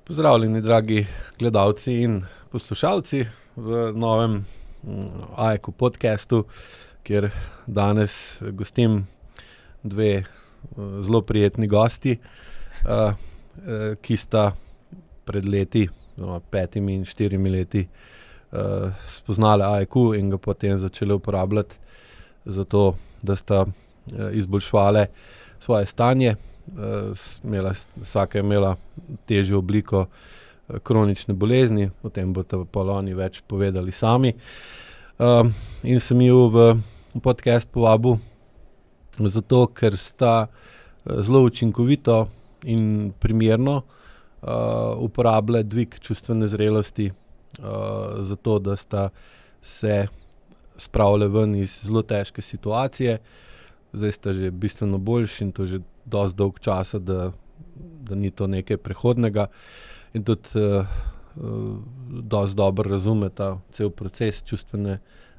Pozdravljeni, dragi gledalci in poslušalci v novem AEK podcastu, kjer danes gostim dve zelo prijetni gosti, ki sta pred leti, 5 in 4 leti, spoznali AEK in ga potem začeli uporabljati zato, da sta izboljševali svoje stanje. Vsaka je imela težjo obliko kronične bolezni, o tem boste pa oni več povedali sami. In sem ju v podcast povabil zato, ker sta zelo učinkovito in primerno uporabljali dvig čustvene zrelosti, zato da sta se spravili ven iz zelo težke situacije. Zdaj sta že bistveno boljši in to že dosti dolg časa, da ni to nekaj prehodnega. In tudi dosti dobro razumeta cel proces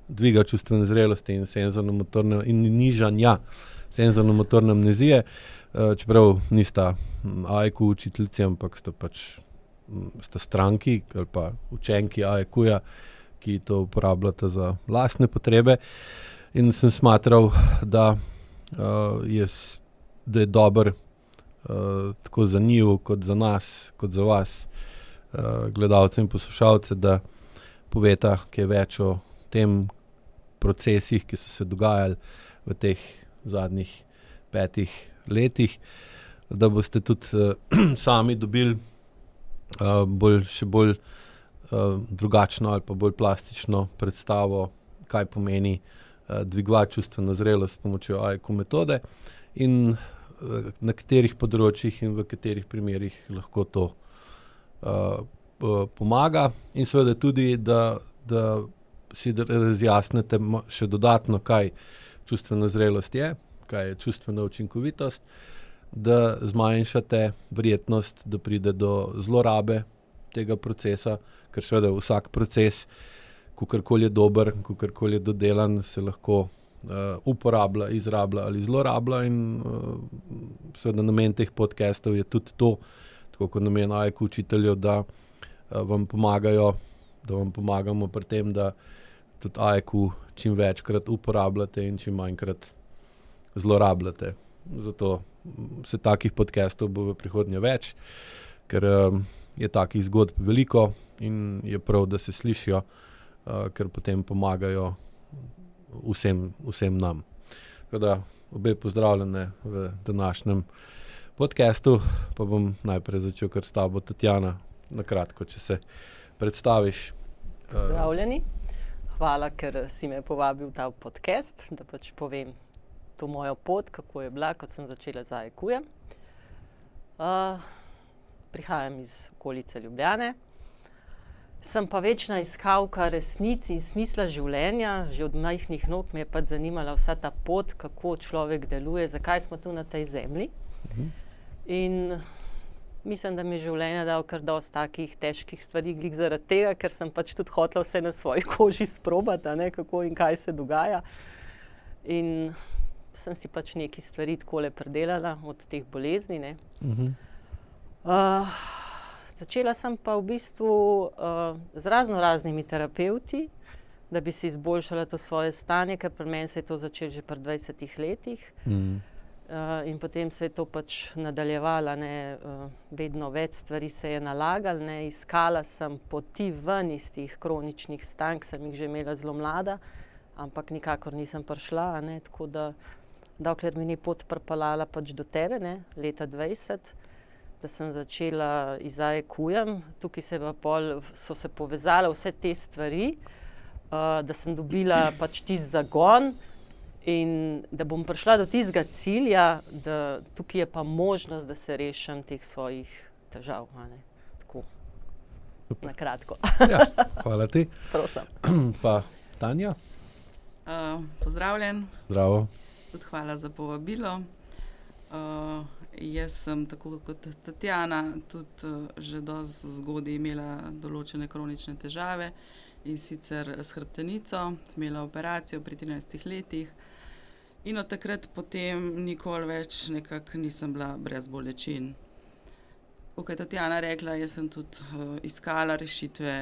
dviga čustvene zrelosti in senzorno-motorne in nižanja senzorno-motorne amnezije, čeprav nista AEK učiteljici, ampak sta stranki ali pa učenki AEK-ja, ki to uporabljata za lastne potrebe. In sem smatral, da je dober tako za njiju, kot za nas, kot za vas, gledalce in poslušalce, da poveta kaj več o tem procesih, ki so se dogajali v teh zadnjih 5 letih, da boste tudi sami dobili še bolj drugačno ali pa bolj plastično predstavo, kaj pomeni dvigovati čustveno zrelost s pomočjo AEK metode in na katerih področjih in v katerih primerih lahko to pomaga. In seveda tudi, da si razjasnite še dodatno, kaj čustvena zrelost je, kaj je čustvena učinkovitost, da zmanjšate verjetnost, da pride do zlorabe tega procesa, ker seveda vsak proces, kakorkoli je dober, kakorkoli je dodelan, se lahko uporablja, izrablja ali zlorablja in seveda namen teh podcastov je tudi to, tako kot namen AEK učiteljev, da vam pomagajo, da vam pomagamo pri tem, da tudi AEK čim večkrat uporabljate in čim manjkrat zlorabljate. Zato se takih podcastov bo v prihodnje več, ker je takih zgodb veliko in je prav, da se slišijo, ker potem pomagajo vsem nam. Tako da obe pozdravljene v današnjem podcastu, pa bom najprej začel kar s tabo, Tatjana, na kratko, če se predstaviš. Pozdravljeni. Hvala, ker si me povabil v ta podcast, da povem to mojo pot, kako je bila, kot sem začela z AEK-jem. Prihajam iz okolice Ljubljane. Sem pa večna iskalka resnic in smisla življenja. Že od majhnih nog me je zanimala vsa ta pot, kako človek deluje, zakaj smo tu na tej zemlji. In mislim, da mi je življenje dalo kar dosti takih težkih stvari glih zaradi tega, ker sem tudi hotela vse na svoji koži sprobati, kako in kaj se dogaja. In sem si nekaj stvari takole predelala od teh bolezni, ne. Začela sem pa v bistvu z raznoraznimi terapevti, da bi si izboljšala to svoje stanje, ker pri meni se je to začelo že pri 20 letih. In potem se je to nadaljevalo, ne, vedno več stvari se je nalagalo, ne, iskala sem poti ven iz teh kroničnih stanj, sem jih že imela zelo mlada, ampak nikakor nisem prišla, ne, tako da dokler mi ni pot pripeljala do tebe, ne, leta 20, da sem začela z AEK-jem. Tukaj so se povezale vse te stvari, da sem dobila tisti zagon in da bom prišla do tistega cilja, da tukaj je pa možnost, da se rešim teh svojih težav, ne. Tako, na kratko. Ja, hvala ti. Prosim. Pa Tanja? Pozdravljen. Zdravo. Tudi hvala za povabilo. Jaz sem, tako kot Tatjana, tudi že dosti zgodaj imela določene kronične težave, in sicer s hrbtenico. Sem imela operacijo pri 13 letih in od takrat potem nikoli več nekako nisem bila brez bolečin. kot je Tatjana rekla, jaz sem tudi iskala rešitve,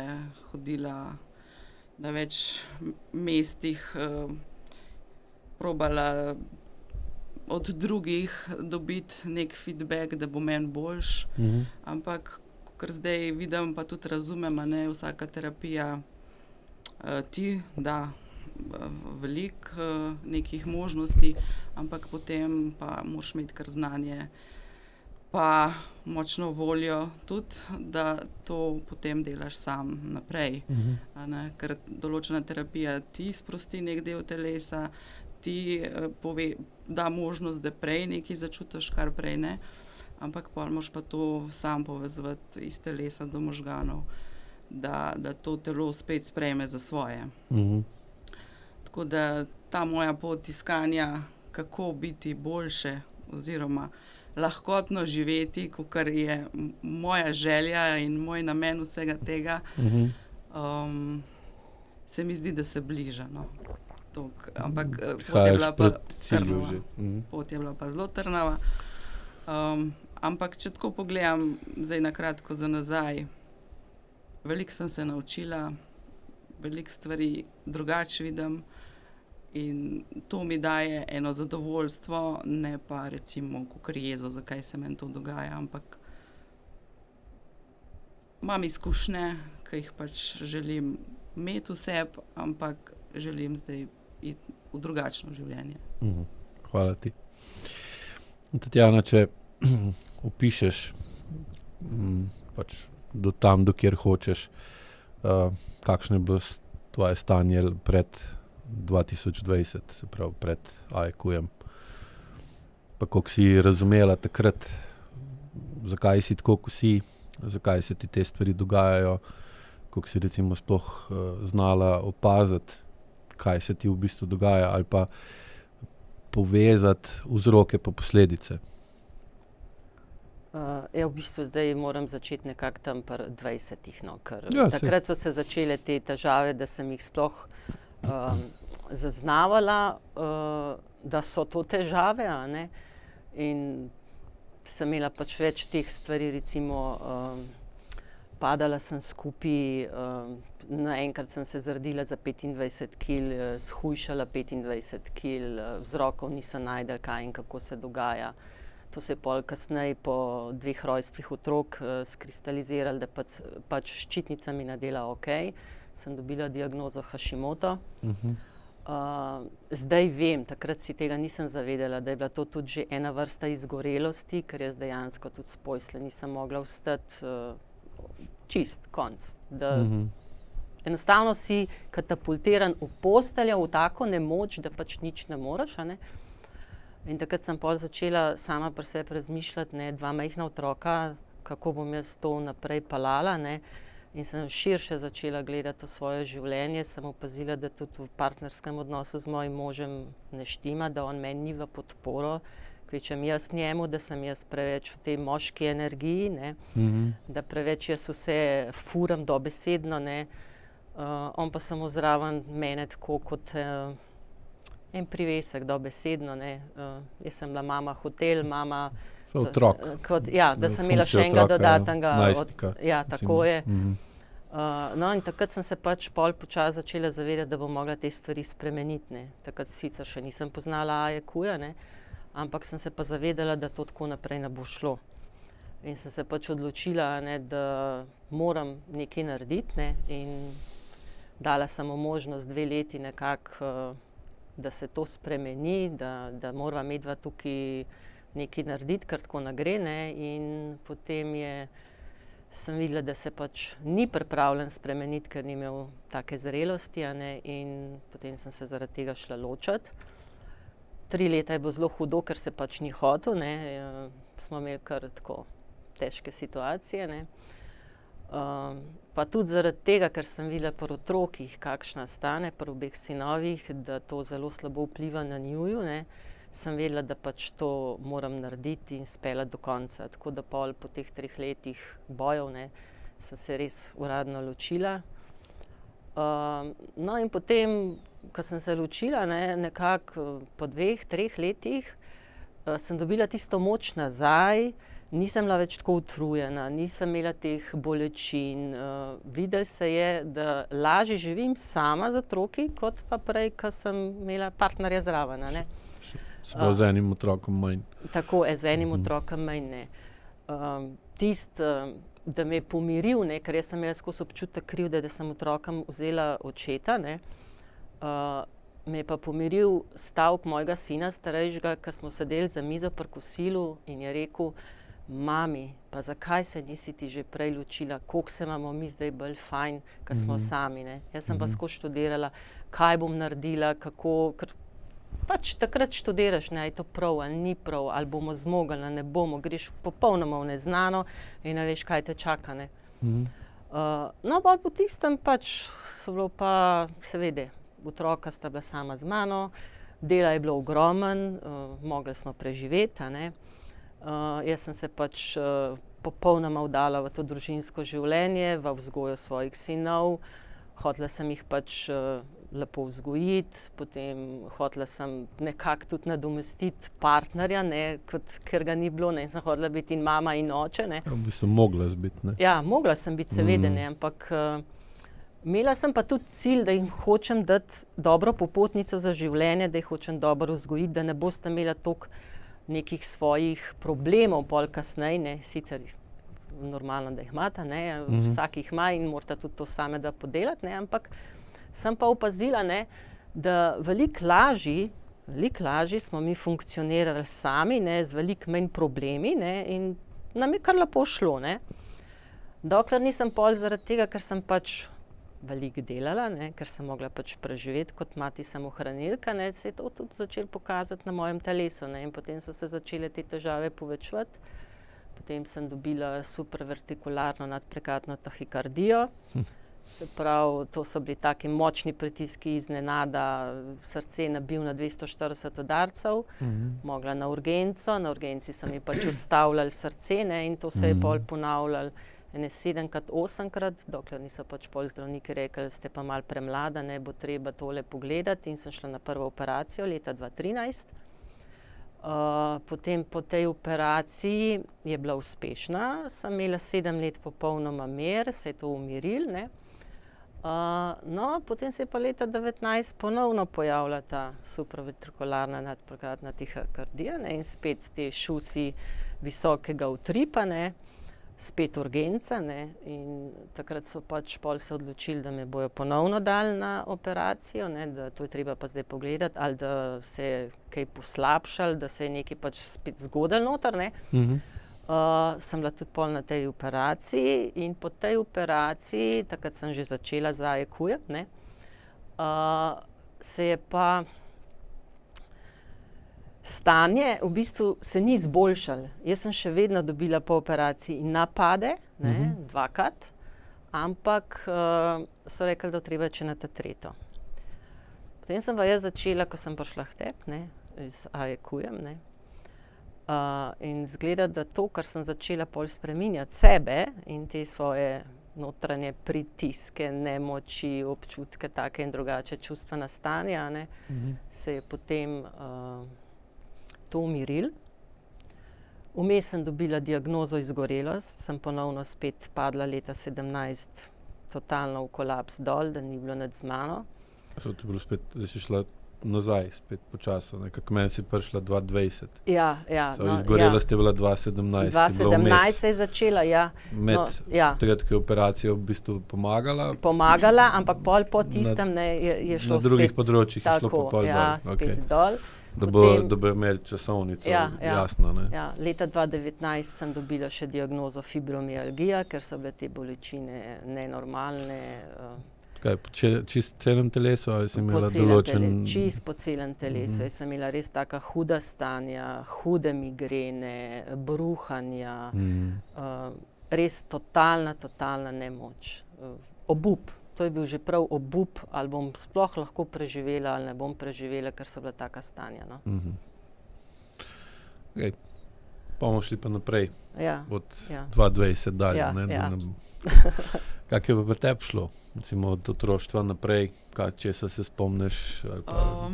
hodila na več mestih, probala od drugih dobiti nek feedback, da bo meni boljš. Ampak, ker zdaj vidim, pa tudi razumem, vsaka terapija ti da veliko nekih možnosti, ampak potem pa moraš imeti kar znanje, pa močno voljo tudi, da to potem delaš sam naprej. Ker določena terapija ti sprosti nek del telesa, ti da možnost, da prej nekaj začutiš, kar prej ne, ampak pol moraš pa to sam povezovati iz telesa do možganov, da to telo spet sprejme za svoje. Tako da ta moja pot iskanja, kako biti boljše oziroma lahkotno živeti, kakor je moja želja in moj namen vsega tega, se mi zdi, da se bliža. Ampak pot je bila pa zelo trnava. Ampak če tako pogledam zdaj na kratko za nazaj, veliko sem se naučila, veliko stvari drugače vidim in to mi daje eno zadovoljstvo, ne pa recimo kakor jezo, zakaj se meni to dogaja, ampak imam izkušnje, ki jih pač želim imeti v sebi, ampak želim zdaj iti v drugačno življenje. Hvala ti. Tatjana, če opišeš pač do tam, do kjer hočeš, kakšno je bilo tvoje stanje pred 2020, se pravi pred AEQ-jem. Pa koliko si razumela takrat, zakaj si tako, ko si, zakaj se ti te stvari dogajajo, koliko si recimo sploh znala opaziti, kaj se ti v bistvu dogaja, ali pa povezati vzroke pa posledice. V bistvu zdaj moram začeti nekako tam pri 20-ih, ker takrat so se začele te težave, da sem jih sploh zaznavala, da so to težave, in sem imela pač več teh stvari, recimo padala sem skupaj, naenkrat sem se zredila za 25 kil, shujšala 25 kil, vzrokov nisem našla, kaj in kako se dogaja. To se je pol kasneje po 2 rojstvih otrok skristaliziralo, da pač ščitnica mi ne dela okej. Sem dobila diagnozo Hashimoto. Zdaj vem, takrat si tega nisem zavedala, da je bila to tudi že ena vrsta izgorelosti, ker jaz dejansko tudi s posle nisem mogla vstati čist konc. Enostavno si katapultiran v posteljo, v tako nemoč, da pač nič ne moreš. In takrat sem pol začela sama pri sebi razmišljati, 2 majhna otroka, kako bom jaz to naprej pelala. In sem širše začela gledati v svoje življenje, sem opazila, da tudi v partnerskem odnosu z mojim možem ne štima, da on meni ni v podporo, kvečem jaz njemu, da sem jaz preveč v tej moški energiji, da preveč jaz vse furam dobesedno, on pa samo zraven mene tako kot en privesek dobesedno. Jaz sem bila mama hotel, mama otrok. Da sem imela še enega dodatnega. Najstnika. Ja, tako je. In takrat sem se pač pol počasi začela zavedati, da bom mogla te stvari spremeniti. Takrat sicer še nisem poznala AEQ-ja, ampak sem se pa zavedala, da to tako naprej ne bo šlo. In sem se pač odločila, da moram nekaj narediti, in dala sem mu možnost 2 leti nekako, da se to spremeni, da morava medva tukaj nekaj narediti, ker tako ne gre. In potem sem videla, da se pač ni pripravljen spremeniti, ker ni imel take zrelosti, in potem sem se zaradi tega šla ločiti. 3 leta je bilo zelo hudo, ker se pač ni hotel, smo imeli kar tako težke situacije. Pa tudi zaradi tega, ker sem videla pri otrokih, kakšna stane, pri obeh sinovih, da to zelo slabo vpliva na njuju, sem vedela, da pač to moram narediti in speljati do konca. Tako da pol po teh 3 letih bojev, sem se res uradno ločila. In potem, ko sem se ločila, nekako po 2-3 letih, sem dobila tisto moč nazaj, nisem bila več tako utrujena, nisem imela teh bolečin. Videlo se je, da lažje živim sama z otroki, kot pa prej, ko sem imela partnerja zraven. a ne. Sprav z enim otrokom manj. Tako, z enim otrokom manj ne. Da me je pomiril, ne, ker jaz sem imela skozi občutek krivde, da sem otrokom vzela očeta, ne, me je pa pomiril stavek mojega sina starejšega, ko smo sedeli za mizo pri kosilu in je rekel: "Mami, pa zakaj se nisi ti že prej ločila, koliko se imamo mi zdaj bolj fajn, ko smo sami, ne." Jaz sem pa skozi študirala, kaj bom naredila, kako, ker pač takrat študiraš, ne, je to prav ali ni prav, ali bomo zmogli, ali ne bomo, greš popolnoma v neznano in ne veš, kaj te čaka, ne. No, bolj po tistem pač so bilo pa, seveda, otroka sta bila sama z mano, dela je bilo ogromno, mogli smo preživeti, a ne. Jaz sem se pač popolnoma vdala v to družinsko življenje, v vzgojo svojih sinov. Hotela sem jih pač lepo vzgojiti, potem hotela sem nekako tudi nadomestiti partnerja, ne, ker ga ni bilo, ne, sem hotela biti in mama in oče, ne. V bistvu mogla biti, ne. Ja, mogla sem biti, seveda, ne, ampak imela sem pa tudi cilj, da jim hočem dati dobro popotnico za življenje, da jih hočem dobro vzgojiti, da ne boste imela toliko nekih svojih problemov pol kasneje, ne, sicer normalno, da jih imata, ne, vsak jih ima in morata tudi to samega podelati, ne, ampak sem pa opazila, ne, da veliko lažje smo mi funkcionirali sami, ne, z veliko manj problemi, ne, in nam je kar lepo šlo, ne. Dokler nisem pol zaradi tega, ker sem pač veliko delala, ne, ker sem mogla pač preživeti kot mati samohranilka, ne, se je to tudi začelo pokazati na mojem telesu, ne, in potem so se začele te težave povečevati. Potem sem dobila supravertikularno nadprekatno tahikardijo. Se pravi, to so bili taki močni pritiski iznenada, srce nabil na 240 udarcev, mogla na urgenco, na urgenci so mi pač ustavljali srce, ne, in to se je pol ponavljalo ene 7-krat, 8-krat, dokler niso pač pol zdravniki rekli, ste pa malo premlada, ne, bo treba tole pogledati, in sem šla na prvo operacijo leta 2013. Potem po tej operaciji je bila uspešna, sem imela 7 let popolnoma mir, se je to umirilo, ne. No, potem se je pa leta 2019 ponovno pojavila ta supraventrikularna nadprekatna tahikardija, ne, in spet te šusi visokega utripa, ne, spet urgenca, ne, in takrat so pač pol se odločili, da me bojo ponovno dali na operacijo, ne, da to je treba pa zdaj pogledati, ali da se je kaj poslabšalo, da se je nekaj pač spet zgodilo noter, ne. Sem bila tudi pol na tej operaciji in po tej operaciji, takrat sem že začela z AEQ-jem, ne, se je pa stanje v bistvu se ni izboljšalo. Jaz sem še vedno dobila po operaciji napade, ne, 2-krat, ampak so rekli, da treba če na ta-treto. Potem sem pa jaz začela, ko sem prišla k tebi, ne, z AEQ-jem, ne, in izgleda, da to, kar sem začela pol spreminjati sebe in te svoje notranje pritiske, nemoči, občutke, take in drugače čustvena stanja, ne, se je potem to umirilo. Vmes sem dobila diagnozo izgorelost, sem ponovno spet padla leta 2017 totalno v kolaps dol, da ni bilo nič z mano. So ti bilo spet, zdaj si šla nazaj, spet počasno, nekako meni si prišla 2020. Ja. Izgorelost je bila 2017. 2017 se je začela, ja. Takrat, ko je operacija v bistvu pomagala. Pomagala, ampak pol po tistem je šlo spet. Na drugih področjih je šlo pa pol dol. Ja, spet dol. Da bo imeli časovnico jasno, ne. Ja, leta 2019 sem dobila še diagnozo fibromialgija, ker so bile te bolečine nenormalne. Kaj, čisto celem telesu ali si imela določen? Čisto po celem telesu. Jaz sem imela res taka huda stanja, hude migrene, bruhanja, res totalna nemoč. Obup. To je bil že prav obup, ali bom sploh lahko preživela ali ne bom preživela, ker so bila taka stanja, no. Okay. Pa bomo šli pa naprej od Ja. 2020 dalje. Ja, ne, ja. Kak je pa pri tebi šlo? Recimo od otroštva naprej, česa se spomniš? Ali pa,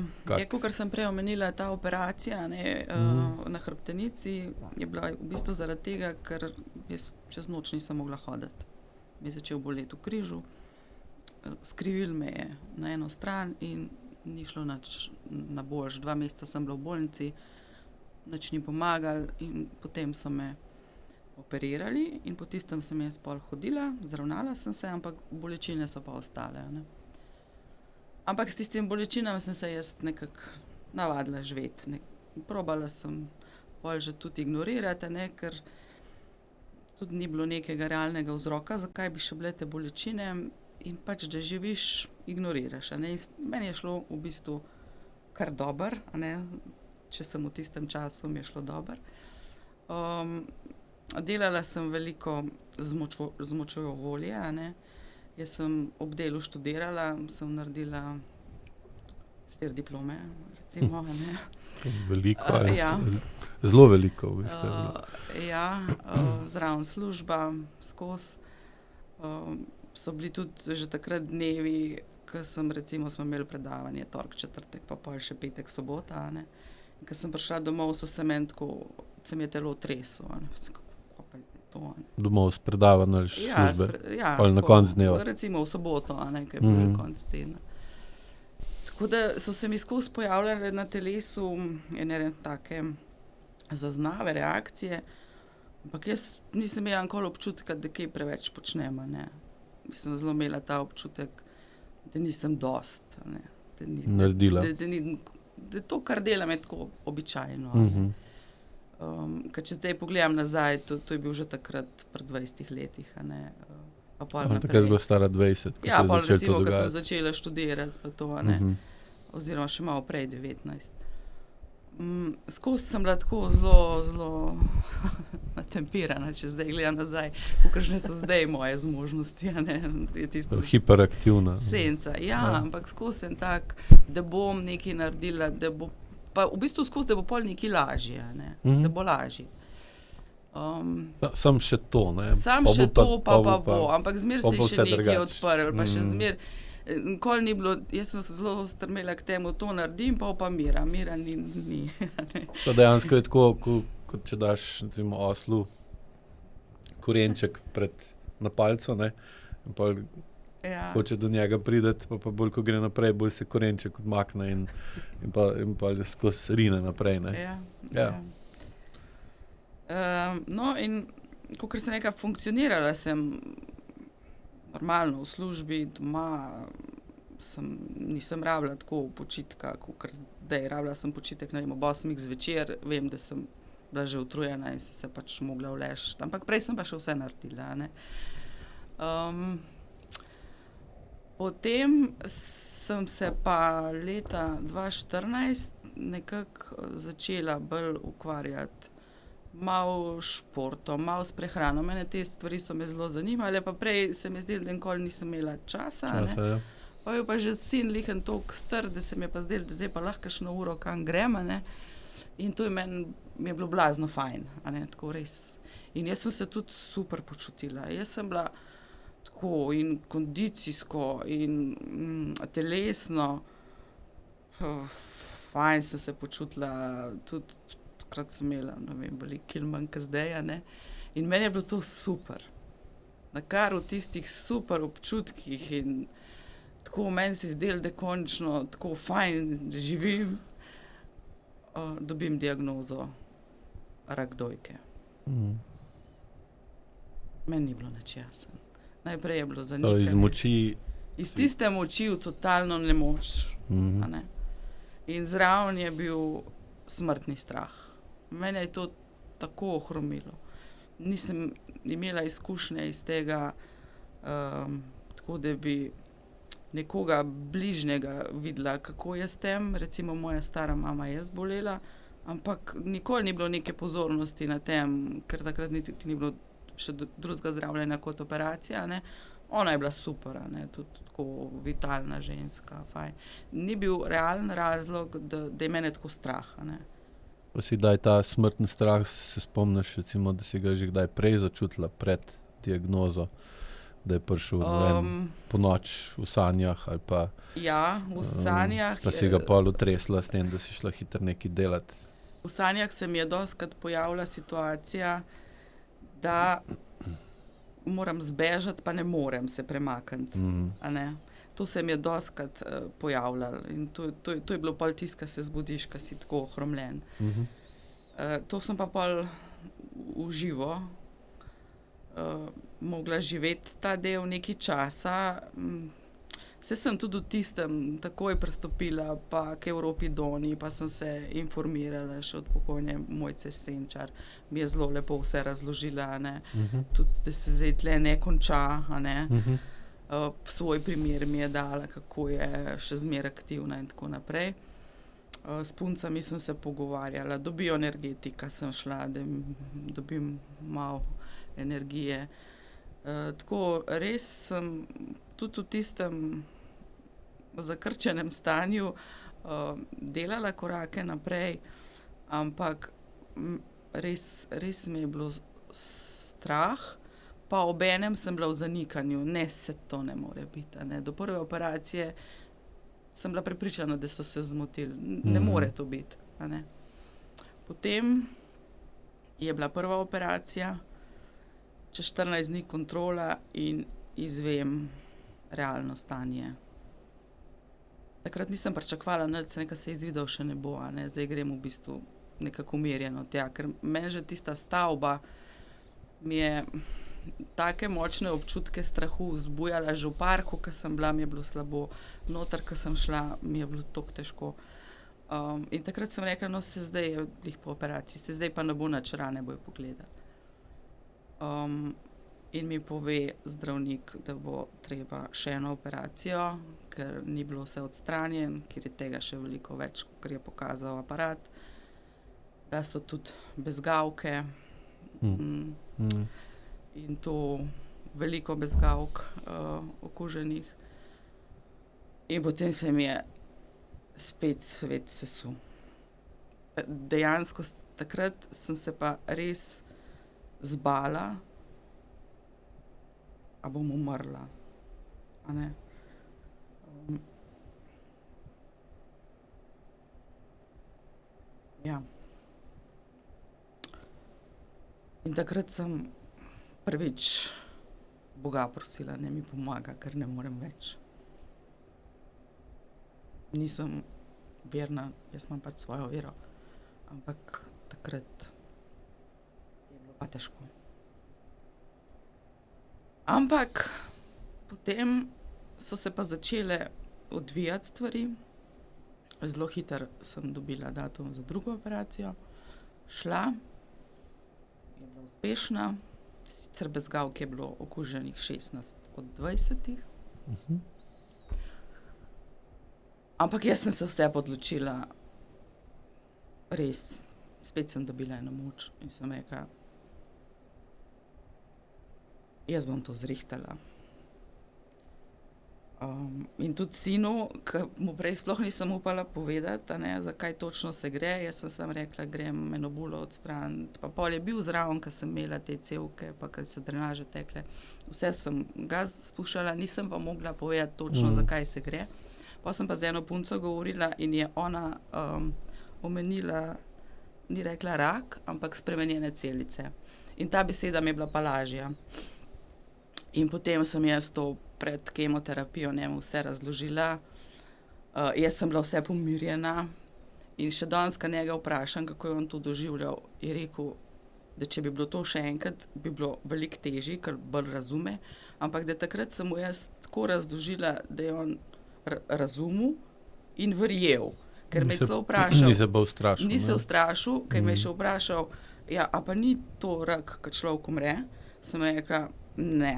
Kot sem prej omenila, ta operacija na hrbtenici je bila v bistvu zaradi tega, ker jaz čez noč nisem mogla hoditi. Mi je začel boleti v križu, skrivil me je na eno stran in ni šlo nič na boljše. 2 meseca sem bila v bolnici, nič ni pomagal in potem so me operirali in po tistem sem jaz pol hodila, zravnala sem se, ampak bolečine so pa ostale. Ne. Ampak s tistim bolečinami sem se jaz nekako navadila živeti. Probala sem pol že tudi ignorirati, ne, ker tudi ni bilo nekega realnega vzroka, zakaj bi še bile te bolečine in pač, da živiš, ignoriraš. Ne. Meni je šlo v bistvu kar dobro, če sem v tistem času, mi je šlo dobro. Delala sem veliko z močjo volje. Jaz sem ob delu študirala, sem naredila 4 diplome, recimo. Veliko, ali Ja. zelo veliko v bistvu. Zraven služba, skozi. So bili tudi že takrat dnevi, ko smo imeli predavanje torek, četrtek, pa pol še petek, sobota. Ko sem prišla domov, se mi je telo treslo. Domov s predavanj ali službe? Ali na tako, koncu dneva? Recimo v soboto, ko je bil že konec tedna. Tako da so se mi skozi pojavljale na telesu ene take zaznave, reakcije, ampak jaz nisem imela nikoli občutka, da kaj preveč počnem. Sem zelo imela ta občutek, da nisem dost. Naredila. Da to, kar delam, je tako običajno. Ker če zdaj pogledam nazaj, to je bil že takrat pred 20 letih. Takrat je bila stara 20, ko se je začelo to ko sem dogajati. začela študirati, pa to, oziroma še malo prej, 19. Skozi sem bila tako zelo natempirana, če zdaj gledam nazaj, kakršne so zdaj moje zmožnosti. Je tisto hiperaktivna. senca. Ampak skozi sem tak, da bom nekaj naredila, da bo pa v bistvu skozi, da bo pol nekaj lažje, da bo lažje. Sam še to, ne? Sam še to, pa bo, ampak zmer se je še nekaj odprl, pa še zmer, nikoli ni bilo, jaz sem se zelo strmela k temu, to naredim, pa mira ni. Pa dejansko je tako, kot če daš recimo oslu korenček na palco, ne? In pol hoče do njega priti, pa bolj, ko gre naprej, bolj se korenček odmakne in pa skozi rine naprej, ne? No, in kakor sem nekaj funkcionirala, sem normalno v službi, doma nisem rabila tako počitka, kakor zdaj. Rabila sem počitek, ob 8 zvečer, vem, da sem bila že utrujena in sem se pač mogla uleči. Ampak prej sem pa še vse naredila, Potem sem se pa leta 2014 nekako začela bolj ukvarjati malo s športom, malo s prehrano. Mene te stvari so me zelo zanimale, pa prej se mi je zdelo, da nikoli nisem imela časa. Pa je pa že sin lihen toliko star, da se mi je pa zdelo, da zdaj pa lahko kakšno uro kam grem. In to mi je bilo blazno fajn, tako res. In jaz sem se tudi super počutila. Jaz sem bila tako in kondicijsko in telesno, fajn sem se počutila, tudi takrat sem imela, veliko kil manj kot zdaj, in meni je bilo to super. Kar v tistih super občutkih in tako meni se je zdelo, da končno tako fajn živim, dobim diagnozo rak dojke. Meni ni bilo nič jasno. Najprej je bilo zanikanje. Iz moči. Iz tiste moči v totalno nemoč. In zraven je bil smrtni strah. Mene je to tako ohromilo. Nisem imela izkušnje iz tega, tako da bi nekoga bližnjega videla, kako je s tem. Recimo moja stara mama je zbolela, ampak nikoli ni bilo neke pozornosti na tem, ker takrat ni bilo še drugega zdravljenja kot operacija. Ona je bila super, tudi tako vitalna ženska, fajn. Ni bil realen razlog, da je mene tako strah. Pa si kdaj ta smrtni strah, se spomniš, recimo, da si ga že kdaj prej začutila pred diagnozo, da je prišel po noč v sanjah ali pa... Ja, v sanjah... Pa si ga pol utresla s tem, da si šla hitro nekaj delati. V sanjah se mi je dostikrat pojavila situacija, da moram zbežati, pa ne morem se premakniti. A ne? To se mi je dostikrat pojavljalo in to je bilo pol tisto, ko se zbudiš, ko si tako ohromljen. To sem pa pol v živo mogla živeti ta del nekaj časa. Saj sem tudi v tistem takoj pristopila pa k Evropidoni, pa sem se informirala še od pokojne Mojce Senčar. Mi je zelo lepo vse razložila, ne. Tudi, da se zdaj tle ne konča, a ne. Svoj primer mi je dala, kako je še zmeraj aktivna in tako naprej. S puncami sem se pogovarjala, do bioenergetika sem šla, da dobim malo energije. Tako res sem tudi v tistem zakrčenem stanju delala korake naprej, ampak res mi je bilo strah, pa obenem sem bila v zanikanju, ne, se to ne more biti, a ne. Do prve operacije sem bila prepričana, da so se zmotili, ne more to biti, a ne. Potem je bila prva operacija, čez 14 dni kontrola in izvem realno stanje. Takrat nisem pričakovala nič, sem rekla, se izvidel še ne bo, a ne, zdaj grem v bistvu nekako umirjeno tja, ker meni že tista stavba mi je take močne občutke strahu vzbujala, že v parku, ko sem bila, mi je bilo slabo, noter, ko sem šla, mi je bilo toliko težko. In takrat sem rekla, no, se zdaj je glih po operaciji, se zdaj pa ne bo nič, rane bojo pogledali. In mi pove zdravnik, da bo treba še eno operacijo, ker ni bilo vse odstranjeno, ker je tega še veliko več, kot je pokazal aparat, da so tudi bezgavke in to veliko bezgavk okuženih. In potem se mi je spet svet sesul. Dejansko takrat sem se pa res zbala, a bom umrla, a ne. Ja. In takrat sem prvič Boga prosila, naj mi pomaga, ker ne morem več. Nisem verna, jaz imam pač svojo vero, ampak takrat je bilo pa težko. Ampak potem so se pa začele odvijati stvari. Zelo hitro sem dobila datum za drugo operacijo. Šla, je bila uspešna, sicer bezgavk je bilo okuženih 16 od 20. Ampak jaz sem se vse odločila, res, spet sem dobila eno moč in sem rekla, jaz bom to zrihtala. In tudi sinu, ki mu prej sploh nisem upala povedati, a ne, zakaj točno se gre, jaz sem samo rekla, grem eno bulo odstraniti. Pa pol je bil zraven, ko sem imela te cevke, pa ko so drenaže tekle. Vse sem ga spuščala, nisem pa mogla povedati točno, zakaj se gre. Pa sem pa z eno punco govorila in je ona omenila, ni rekla rak, ampak spremenjene celice. In ta beseda mi je bila pa lažja. In potem sem jaz to pred kemoterapijo njemu vse razložila. Jaz sem bila vse pomirjena in še danes, ko njega vprašam, kako je on to doživljal, je rekel, da če bi bilo to še enkrat, bi bilo veliko težje, ker bolj razume, ampak da takrat sem mu jaz tako razložila, da je on razumel in verjel. Ker me je celo vprašal. Ni se bolj ustrašil. Ni se ustrašil, ker me je še vprašal, ja, a pa ni to rak, ko človek umre? Sem rekla, ne.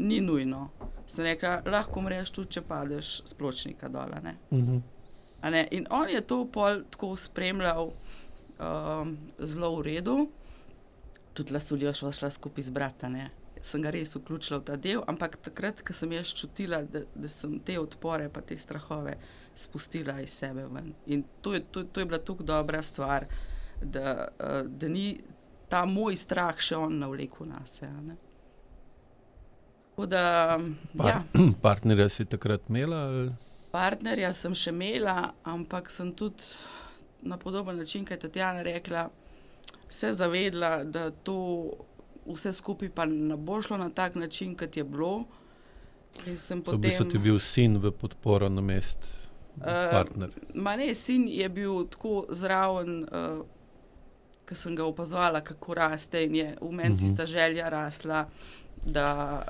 Ni nujno. Sem rekla, lahko umreš tudi, če padeš s pločnika dol, a ne. A ne? In on je to pol tako spremljal zelo v redu. Tudi Lasuljo sva šla skupaj zbrati, a ne. Sem ga res vključila v ta del, ampak takrat, ko sem jaz čutila, da sem te odpore pa te strahove spustila iz sebe ven. In to je bila tako dobra stvar, da ni ta moj strah še on navlekel nase. Tako da, Partnerja si takrat imela? Partnerja sem še imela, ampak sem tudi na podoben način, kaj je Tatjana rekla, se zavedla, da to vse skupaj pa ne bo šlo na tak način, kot je bilo. In sem V bistvu ti je bil sin v podporo namest partner. Sin je bil tako zraven, ko sem ga opazovala, kako raste in je v meni tista želja rasla, da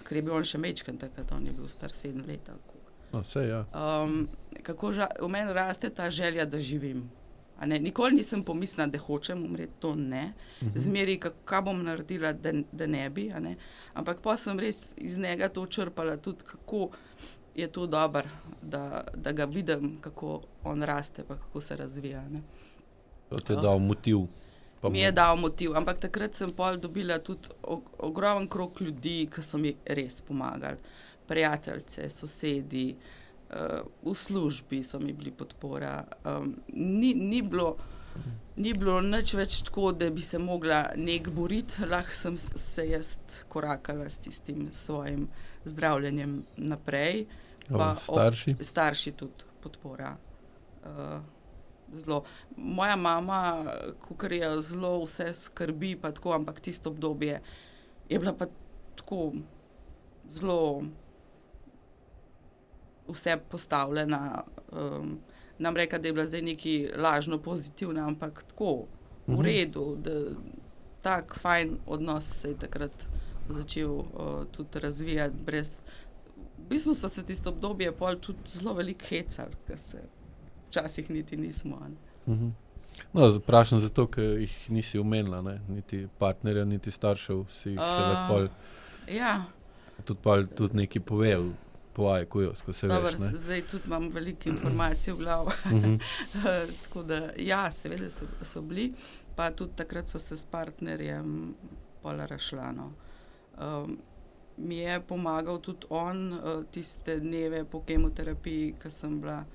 ker je bil on še majčken takrat, on je bil star 7 let. Saj, ja. Kako v meni raste ta želja, da živim. Nikoli nisem pomislila, da hočem umreti, to ne. Zmeri, kaj bom naredila, da ne bi. Ampak pa sem res iz njega to črpala, tudi kako je to dobro, da ga vidim, kako on raste, pa kako se razvija. To ti je dal motiv. Mi je dal motiv, ampak takrat sem pol dobila tudi ogromen krog ljudi, ki so mi res pomagali. Prijateljice, sosedi, v službi so mi bili podpora. Ni bilo nič več tako, da bi se mogla nek boriti, lahko sem se jaz korakala s tistim svojim zdravljenjem naprej. Starši? Starši tudi podpora. Zelo. Moja mama, kakor je zelo vse skrbi, pa tako, ampak tisto obdobje je bila pa tako zelo vse postavljena. Nam reka, da je bila zdaj nekaj lažno pozitivna, ampak tako v redu, da tak fajn odnos se je takrat začel tudi razvijati. V bistvu so se tisto obdobje pol tudi zelo veliko hecali, ker se včasih niti nismo. Vprašam zato, ker jih nisi omenila, niti partnerja, niti staršev si jih šele pol. Ja. Tudi nekaj povedal po Ajkuju, ko se veš. Zdaj tudi imam veliko informacij v glavu. Tako da, ja, seveda so bili, pa tudi takrat so se s partnerjem pol razšla. Mi je pomagal tudi on, tiste dneve po kemoterapiji, ko sem bila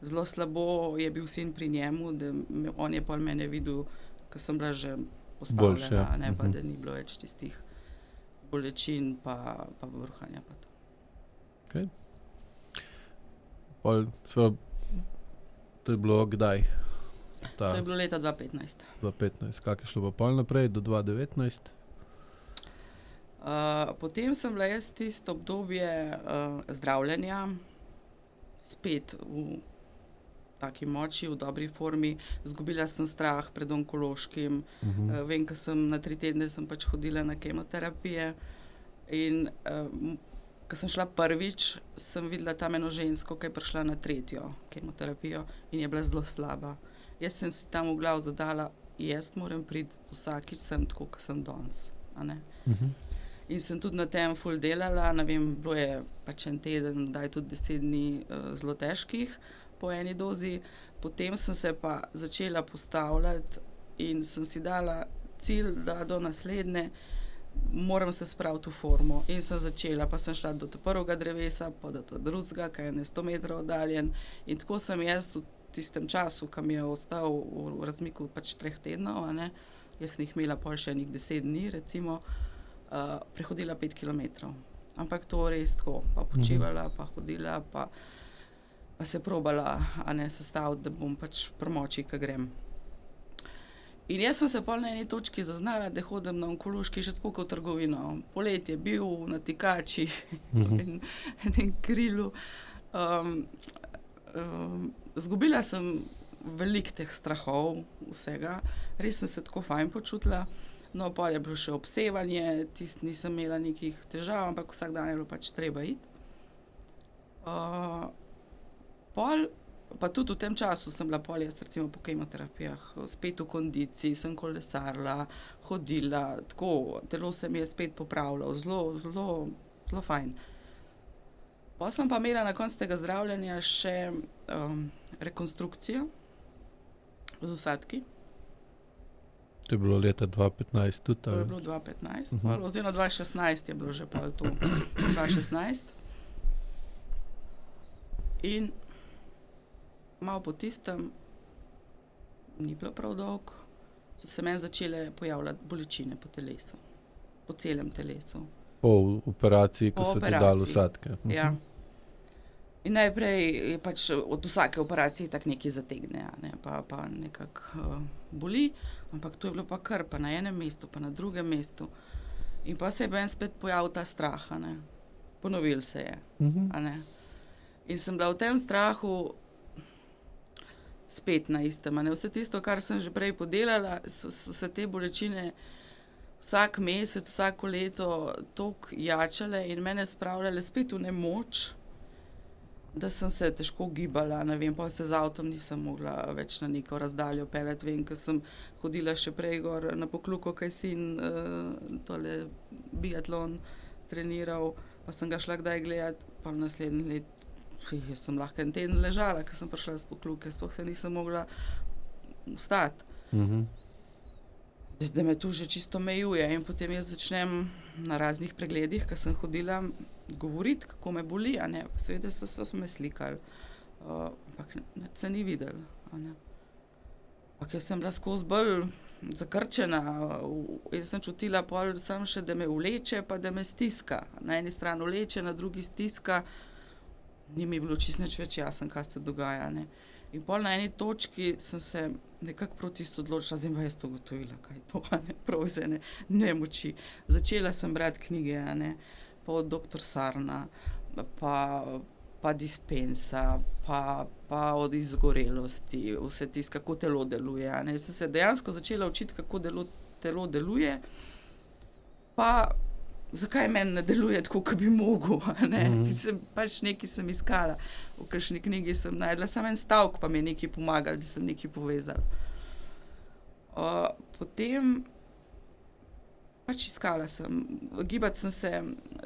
zelo slabo, je bil sin pri njemu, da on je pol mene videl, ko sem bila že postavljena, pa da ni bilo več tistih bolečin pa bruhanja. Okay. To je bilo kdaj? To je bilo leta 2015. 2015. Kako je šlo pa pol naprej, do 2019? Potem sem bila jaz tisto obdobje zdravljenja spet v taki moči, v dobri formi. Zgubila sem strah pred onkološkim. Vem, ko sem na 3 tedne sem pač hodila na kemoterapije in ko sem šla prvič, sem videla tam eno žensko, ki je prišla na 3. kemoterapijo in je bila zelo slaba. Jaz sem si tam v glavu zadala, jaz moram priti vsakič sem tako, kot sem danes. In sem tudi na tem ful delala, ne vem, bilo je pač en teden, daj tudi 10 dni zelo težkih po eni dozi. Potem sem se pa začela postavljati in sem si dala cilj, da do naslednje moram se spraviti v formo. In sem začela, pa sem šla do prvega drevesa, pa do drugega, ki je 100 metrov oddaljen. In tako sem jaz v tistem času, ki mi je ostal v razmiku pač 3 tednov, jaz sem jih imela pol še 10 dni, recimo, prehodila 5 kilometrov. Ampak to res tako, pa počivala, pa hodila, pa se probala sestaviti, da bom pač pri moči, ko grem. In jaz sem se pol na eni točki zaznala, da hodim na onkološki še tako kot v trgovino. Poletje je bil na tikači in enem krilu. Zgubila sem veliko teh strahov vsega, res sem se tako fajn počutila. No, pol je bilo še obsevanje, nisem imela nekih težav, ampak vsak dan je bilo pač treba iti. Pa tudi v tem času sem bila pol jaz recimo po kemoterapijah spet v kondiciji, sem kolesarila, hodila, tako, telo se mi je spet popravilo, zelo fajn. Potem sem pa imela na koncu tega zdravljenja še rekonstrukcijo z vsadki. To je bilo leta 2015 tudi? To je bilo 2015, oziroma 2016 je bilo že pol to. 2016. In malo po tistem ni bilo prav dolgo, so se meni začele pojavljati bolečine po telesu, po celem telesu. Po operaciji, ko so ti dali vsadke. Ja. In najprej je pač od vsake operacije tak nekaj zategne, ne? Pa nekako boli, ampak to je bilo pa kar, pa na enem mestu, pa na drugem mestu. In pa se je meni spet pojavil ta strah, ne? Ponovil se je. A ne? In sem bila v tem strahu spet na istem. Ne? Vse tisto, kar sem že prej podelala, so se te bolečine vsak mesec, vsako leto toliko jačale in mene spravljale spet v nemoč, da sem se težko gibala, ne vem, pa se z avtom nisem mogla več na neko razdaljo peljati. Vem, ko sem hodila še prej gor na Pokljuko, kaj sin tole biatlon treniral, pa sem ga šla kdaj gledat, pa naslednji let, jaz sem lahko en teden ležala, ko sem prišla z Pokljuke, sploh se nisem mogla vstati. Da me tu že čisto mejuje in potem jaz začnem na raznih pregledih, ko sem hodila, govoriti, kako me boli, a ne, seveda so me slikali, ampak se ni videl, a ne. Ampak jaz sem bila skozi bolj zakrčena, jaz sem čutila pol sam še, da me vleče, pa da me stiska. Na eni strani vleče, na drugi stiska, ni mi bilo čisto nič več jasno, kaj se dogaja, ne. In pol na eni točki sem se nekako proti isto odločila, zdaj pa jaz to ugotovila, kaj je to, a ne, prav iz ene nemoči. Začela sem brati knjige, a ne, pa od doktor Sarna, pa Dispensa, pa od izgorelosti, vse tisto, kako telo deluje, a ne. Sem se dejansko začela učiti, kako telo deluje, pa zakaj meni ne deluje tako, kot bi mogel, a ne. Pač nekaj sem iskala. V kakšni knjigi sem našla samo en stavek, pa mi je nekaj pomagal, da sem nekaj povezala. Potem pač iskala sem, gibati sem se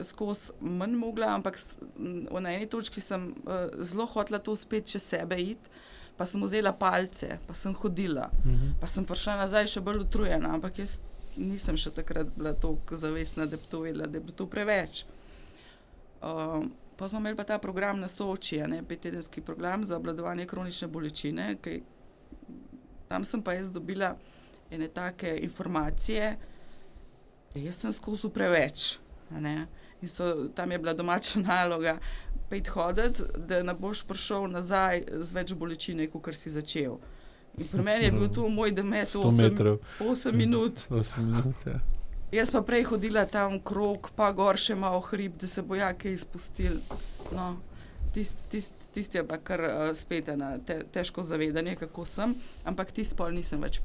skozi manj mogla, ampak na eni točki sem zelo hotela to spet čez sebe iti, pa sem vzela palce, pa sem hodila, pa sem prišla nazaj še bolj utrujena, ampak jaz nisem še takrat bila toliko zavestna, da bi to vedela, da je bilo to preveč. Pa smo imeli pa ta program na Soči, 5-tedenski program za obvladovanje kronične bolečine, tam sem pa jaz dobila ene take informacije, da jaz sem skozi preveč, ne. In tam je bila domača naloga, pojdi hoditi, da ne boš prišel nazaj z več bolečine, kakor si začel. In pri meni je bil to moj demet 8 minut. 8 minut, ja. Jaz pa prej hodila tam krog, pa gor še malo hrib, da se bo kaj izpustil. No, tisti je bila kar spet ena težko zavedanje, kako sem, ampak tisti pol nisem več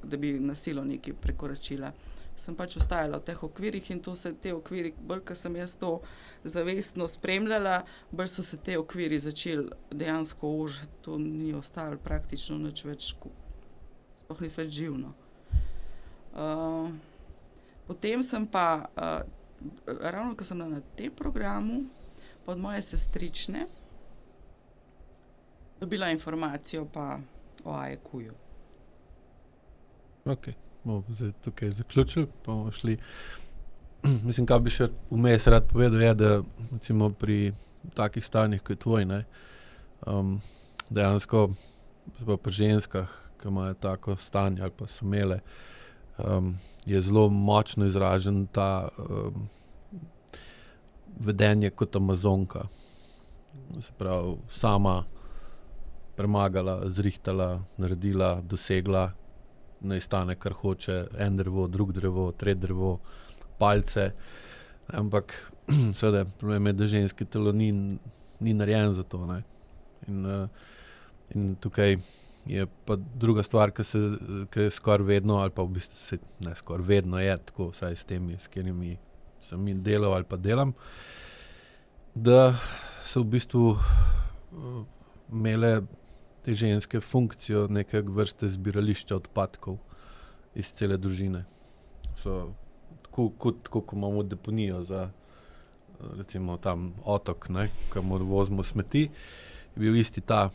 da bi na silo nekaj prekoračila. Sem pač ostajala v teh okvirih in to se te okviri, bolj ko sem jaz to zavestno spremljala, bolj so se te okviri začeli dejansko ožiti, to ni ostalo praktično nič več, sploh ni več živno. Potem sem pa, ravno ko sem bila na tem programu, pa od moje sestrične, dobila informacijo pa o AEQ-ju. Ok, bomo zdaj tukaj zaključili, pa bomo šli. Mislim, kaj bi še vmes rad povedal, je, da recimo pri takih stanjih, kot je tvoj, ne, dejansko pa pri ženskah, ki imajo tako stanje ali pa so imele, je zelo močno izražen ta vedenje kot Amazonka. Se pravi, sama premagala, zrihtala, naredila, dosegla, naj stane, kar hoče, en drevo, drug drevo, tretje drevo, palce. Ampak seveda, problem je, da ženski telo ni narejen za to, ne. In tukaj je pa druga stvar, ki je skoraj vedno, ali pa v bistvu ne skoraj vedno je tako, vsaj s temi, s katerimi sem delal ali pa delam, da so v bistvu imele te ženske funkcijo neke vrste zbirališča odpadkov iz cele družine. So tako, ko imamo deponijo za recimo tam otok, ne, kamor vozimo smeti, je bil isti ta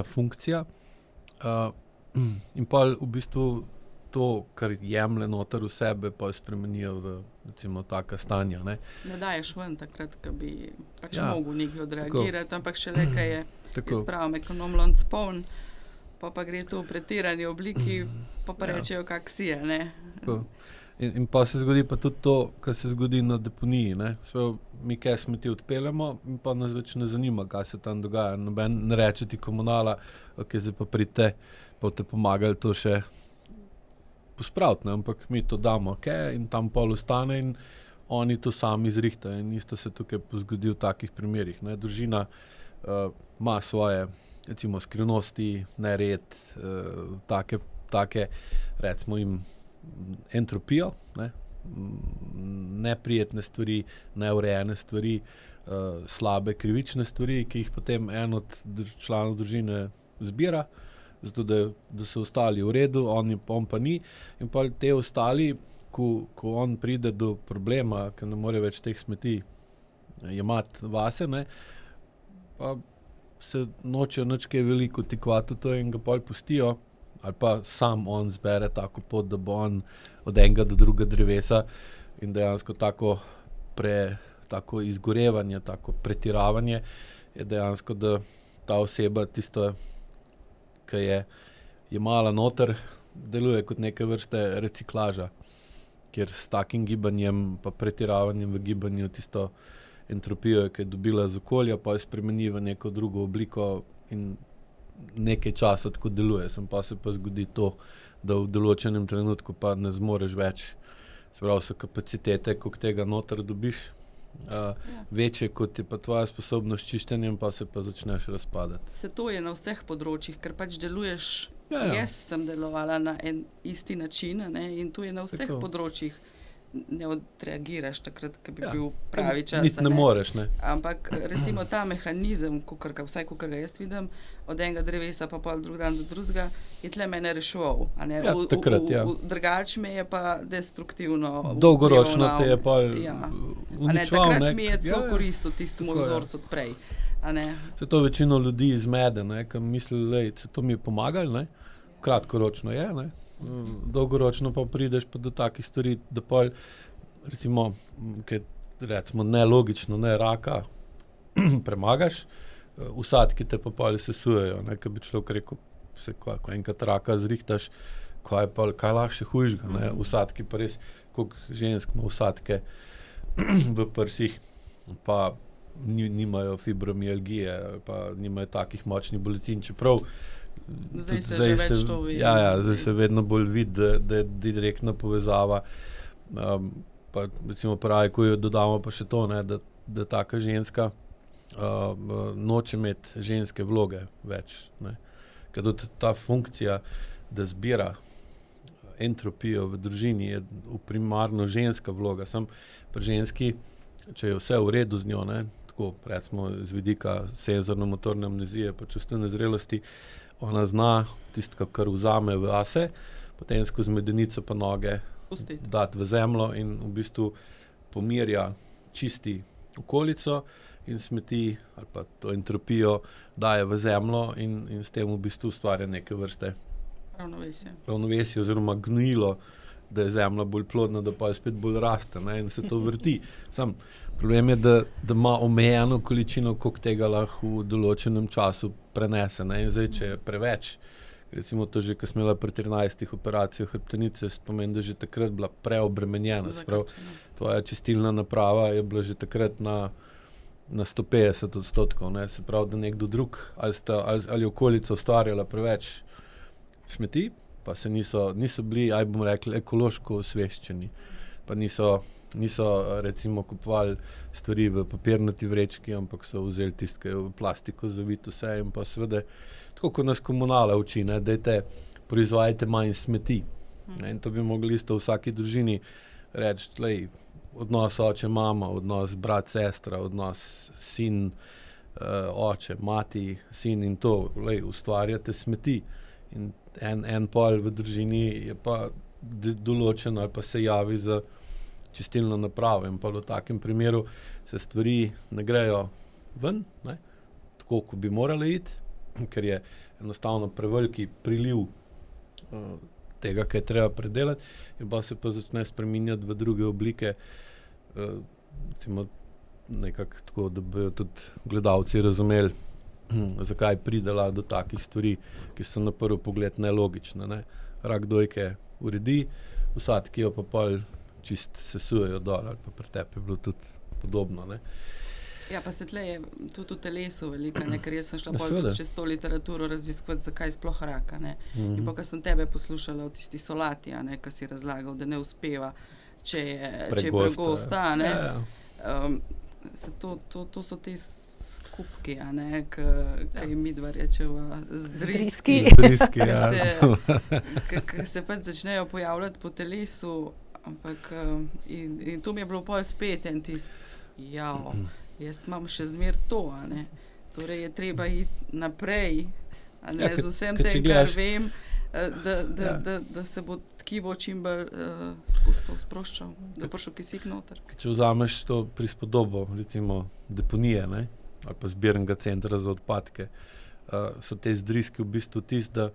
funkcija. In pa v bistvu to, kar jemlje noter v sebe, pa spremenijo v recimo taka stanja, ne. Ne daješ ven takrat, ko bi pač mogel nekaj odreagirati, ampak šele, kaj je, jaz pravim, ekonom lonc poln, pa gre to v pretirani obliki, pa rečejo, kak si je, ne. In pa se zgodi pa tudi to, kar se zgodi na deponiji, ne. Sprav, mi kaj smeti odpeljemo in pa nas več ne zanima, kaj se tam dogaja. Noben ne reče ti komunala, ok, zdaj pa pridite, pa te pomagali to še pospraviti, ne, ampak mi to damo, ok, in tam pol ostane in oni to sami zrihtajo in isto se tukaj zgodi v takih primerih, ne. Družina ima svoje, recimo, skrivnosti, nered, take, recimo jim, entropijo, ne, neprijetne stvari, neurejene stvari, slabe, krivične stvari, ki jih potem en od članov družine zbira, zato da so ostali v redu, on pa ni. In pa te ostali, ko on pride do problema, ker ne more več teh smeti jemati vase, ne, pa se nočejo nič kaj veliko tikvati v to in ga pol pustijo, ali pa sam on zbere tako pot, da bo on od enega do drugega drevesa in dejansko tako izgorevanje, tako pretiravanje je dejansko, da ta oseba tisto, ki je jemala noter, deluje kot neke vrste reciklaža, kjer s takim gibanjem pa pretiravanjem v gibanju tisto entropijo, ki je dobila z okolja, pa jo spremeni v neko drugo obliko in nekaj časa tako deluje. Pa se pa zgodi to, da v določenem trenutku pa ne zmoreš več. Se pravi, so kapacitete, koliko tega noter dobiš, večje, kot je pa tvoja sposobnost čiščenjem, pa se pa začneš razpadati. Se to je na vseh področjih, ker pač deluješ, jaz sem delovala na en isti način, ne, in to je na vseh področjih. Ne odreagiraš takrat, ko bi bil pravi čas. Niti ne moreš, ne. Ampak recimo ta mehanizem, vsaj kakor ga jaz vidim, od enega drevesa pa pol drug dan do drugega, je tle mene reševal. Takrat, Drugač me je pa destruktivno. Dolgoročno te je pa uničeval. Takrat mi je celo koristil tistemu vzorcu od prej. Se to večino ljudi izmede, ne, ki misli, lej, se to mi je pomagalo, ne. Kratkoročno je, ne. Dolgoročno pa prideš pa do takih stvari, da pol, recimo, kaj recimo nelogično, ne, raka premagaš, vsadki te pa pol sesujejo, ne, ko bi človek rekel, ko enkrat raka zrihtaš, kaj lahko še hujšega, ne, vsadki pa res, koliko žensk ima vsadke v prsih, pa nimajo fibromialgije, pa nimajo takih močnih boletin, čeprav zdaj se že več to vidi. Zdaj se vedno bolj vidi, da je direktna povezava. Pa recimo pravi, ko jo dodamo pa še to, ne, da taka ženska noče imeti ženske vloge več. Ne. Ker tudi ta funkcija, da zbira entropijo v družini, je primarno ženska vloga. Samo pri ženski, če je vse v redu z njo, ne, tako recimo z vidika senzorno-motorne amnezije pa čustvene zrelosti, ona zna tisto, kar vzame v ase, potem skozi medenico pa noge dati v zemljo in v bistvu pomirja, čisti okolico in smeti ali pa to entropijo daje v zemljo in s tem v bistvu ustvarja neke vrste ravnovesje oziroma gnojilo, da je zemlja bolj plodna, da pa je spet bolj raste, ne, in se to vrti. Sam problem je, da ima omejeno količino, koliko tega lahko v določenem času prenese, ne, in zdaj, če je preveč, recimo to že, ko smo imeli pri 13 operacijah hrbtenice, pomeni, da že takrat bila preobremenjena, se pravi, tvoja čistilna naprava je bila že takrat na 150%, ne, se pravi, da nekdo drug ali okolica ustvarjala preveč smeti, pa se niso bili, bomo rekli, ekološko osveščeni, pa niso recimo kupovali stvari v papirnati vrečki, ampak so vzeli tisto, ki je v plastiko zavit vse in pa seveda, tako kot nas komunala uči, ne, dajte, proizvajajte manj smeti. Ne, in to bi mogli isto v vsaki družini reči, lej, odnos oče-mama, odnos brat-sestra, odnos sin, oče, mati, sin in to, lej, ustvarjate smeti. In en pol v družini je pa določen ali pa se javi za čistilno napravo in pa v takem primeru se stvari ne grejo ven, ne, tako, kot bi morali iti, ker je enostavno preveliki priliv tega, kaj je treba predelati in pa se pa začne spreminjati v druge oblike, recimo nekako tako, da bi tudi gledalci razumeli, zakaj pridela do takih stvari, ki so na prvi pogled nelogične. Ne? Rak dojke uredi, vsadki jo pa pol čist sesujejo dol, ali pa pri tebi je bilo tudi podobno. Ne? Ja, pa se tle je tudi v telesu velika, ne? Ker jaz sem šla tudi čez to literaturo raziskovati, zakaj sploh raka. Ne? In pa, ko sem tebe poslušala v tisti solati, ki si razlagal, da ne uspeva, če je pregosta. To so te skupki, ki jim midva rečeva zdriski. Ki se pač začnejo pojavljati po telesu, ampak in to mi je bilo pol spet en jaz imam še zmer to, torej je treba iti naprej, z vsem tem, kar vem, da se bo tkivo čim bolj sproščal, da prišel kisik noter. Če vzameš to prispodobo, recimo deponije, ali pa zbirnega centra za odpadke, so te zdriski v bistvu tisti, da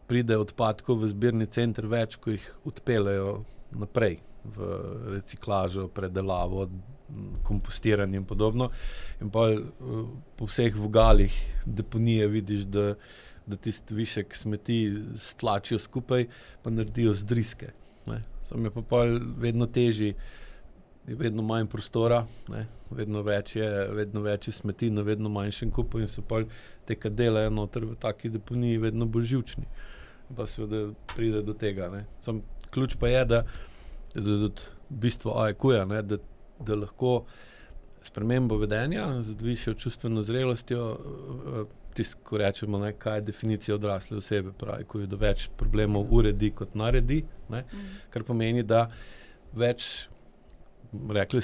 pride odpadkov v zbirni center več, ko jih odpeljejo naprej v reciklažo, predelavo, kompostiranje in podobno. In pa po vseh vogalih deponije vidiš, da tisti višek smeti stlačijo skupaj, pa naredijo zdriske. Samo je pa pol vedno težji, je vedno manj prostora, vedno več je smeti na vedno manjšem kupu in so pol te, ki delajo noter v taki deponiji, vedno bolj živčni. Pa seveda pride do tega. Sam ključ pa je, da tudi bistvo AEQ-ja, da lahko spremembo vedenja z višjo čustveno zrelostjo, tisto, ko rečemo, kaj je definicija odrasle osebe, pravi, ko je do več problemov uredi kot naredi, kar pomeni, da več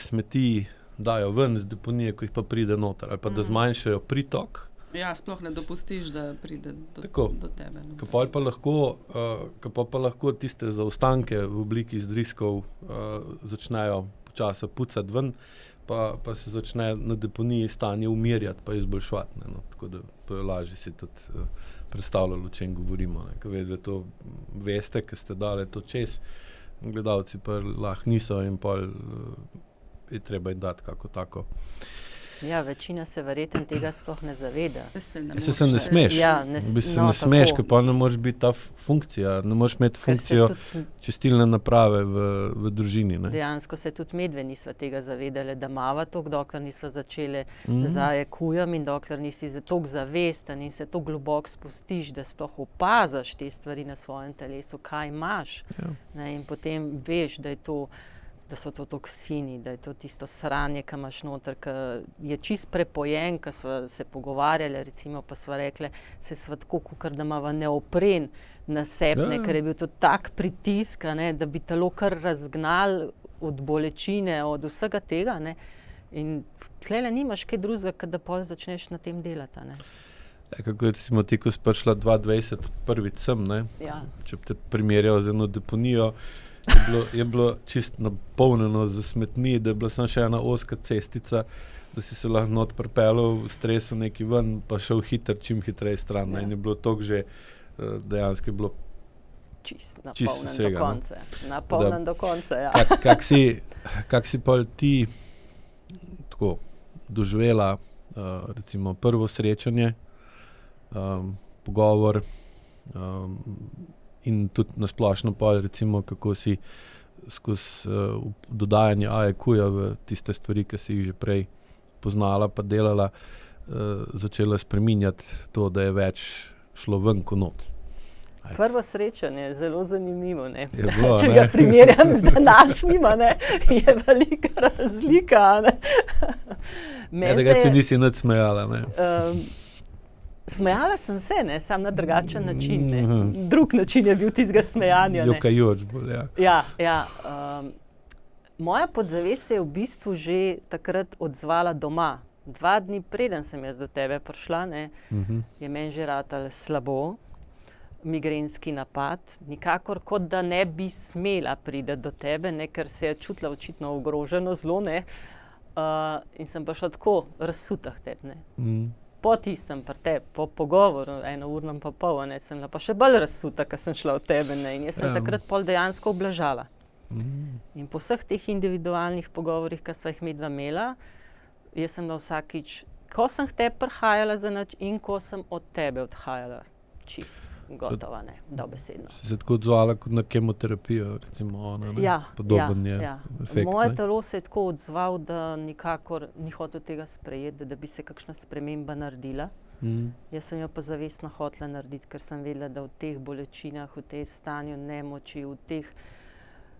smeti dajo ven z deponije, ko jih pa pride noter, ali pa da zmanjšajo pritok. Ja, sploh ne dopustiš, da pride do tebe. Kako pa lahko tiste zaostanke v obliki zdriskov začnejo počasi pucati ven, pa se začne na deponiji stanje umirjati, pa izboljšvati. Tako da lažje si tudi predstavljalo, o čem govorimo. Ker to veste, ker ste dali to čez, gledalci pa lahko niso in pa je treba jim dati kako tako. Ja, večina se verjetno tega sploh ne zaveda. Se ne smeš. Ne smeš, ker pa ne moreš biti ta funkcija. Ne moreš imeti funkcijo čistilne naprave v družini. Dejansko se tudi medve nisva tega zavedali, da mava toliko, dokler nisva začeli z AEQ-jem in dokler nisi toliko zavesten in se toliko globoko spustiš, da sploh opaziš te stvari na svojem telesu, kaj imaš. In potem veš, da so to toksini, da je to tisto sranje, ki imaš noter, ki je čist prepojen, ki sva se pogovarjali, recimo, pa sva rekli, se sva tako, kakor da imava neopren na sebi, ker je bil to tak pritisk, da bi telo kar razgnal od bolečine, od vsega tega. In tlele nimaš kaj drugega, kad da pol začneš na tem delati. Kako recimo ti, ko si prišla 2020 prvič sem, če bi te primerjal z eno deponijo, je bilo čisto napolnjeno z smetmi, da je bila samo še ena ozka cestica, da si se lahko not pripeljal, stresel neki ven, pa šel čim hitreje stran. In je bilo toliko že, dejansko je bilo čisto napolnjen do konca. Ja. Kak si pa ti tako doživela recimo prvo srečanje, pogovor, in tudi nasplošno pa recimo, kako si skozi dodajanje AEQ-ja v tiste stvari, ki si jih že prej poznala pa delala, začela spreminjati to, da je več šlo ven kot not. Prvo srečanje je zelo zanimivo. Bilo, če ga primerjam z današnjima, je velika razlika. Da se nisi nič smejala. Smejala sem se, sam na drugačen način. Drug način je bil tistega smejanja. Jokajoč bolj, ja. Moja podzavest se je v bistvu že takrat odzvala doma. 2 dni preden sem jaz do tebe prišla, je meni že ratalo slabo, migrenski napad, nikakor kot da ne bi smela priti do tebe, ker se je čutila očitno ogroženo zelo, in sem pa šla tako razsuta k tebi. Po tistem pri tebi, po pogovoru, 1 uro pa pol, sem bila pa še bolj razsuta, ker sem šla v tebe. In jaz sem takrat pol dejansko obležala. In po vseh teh individualnih pogovorih, ki sva jih midva imela, jaz sem bila vsakič ko sem k tebi prihajala za nič in ko sem od tebe odhajala, čist gotova, ne, dobesedno. Si se tako odzvala kot na kemoterapijo, recimo ona, ne? Podoben je efekt, Moje ne? telo se je tako odzval, da nikakor ni hotel tega sprejeti, da bi se kakšna sprememba naredila. Jaz sem jo pa zavestno hotela narediti, ker sem vedela, da v teh bolečinah, v tej stanju nemoči,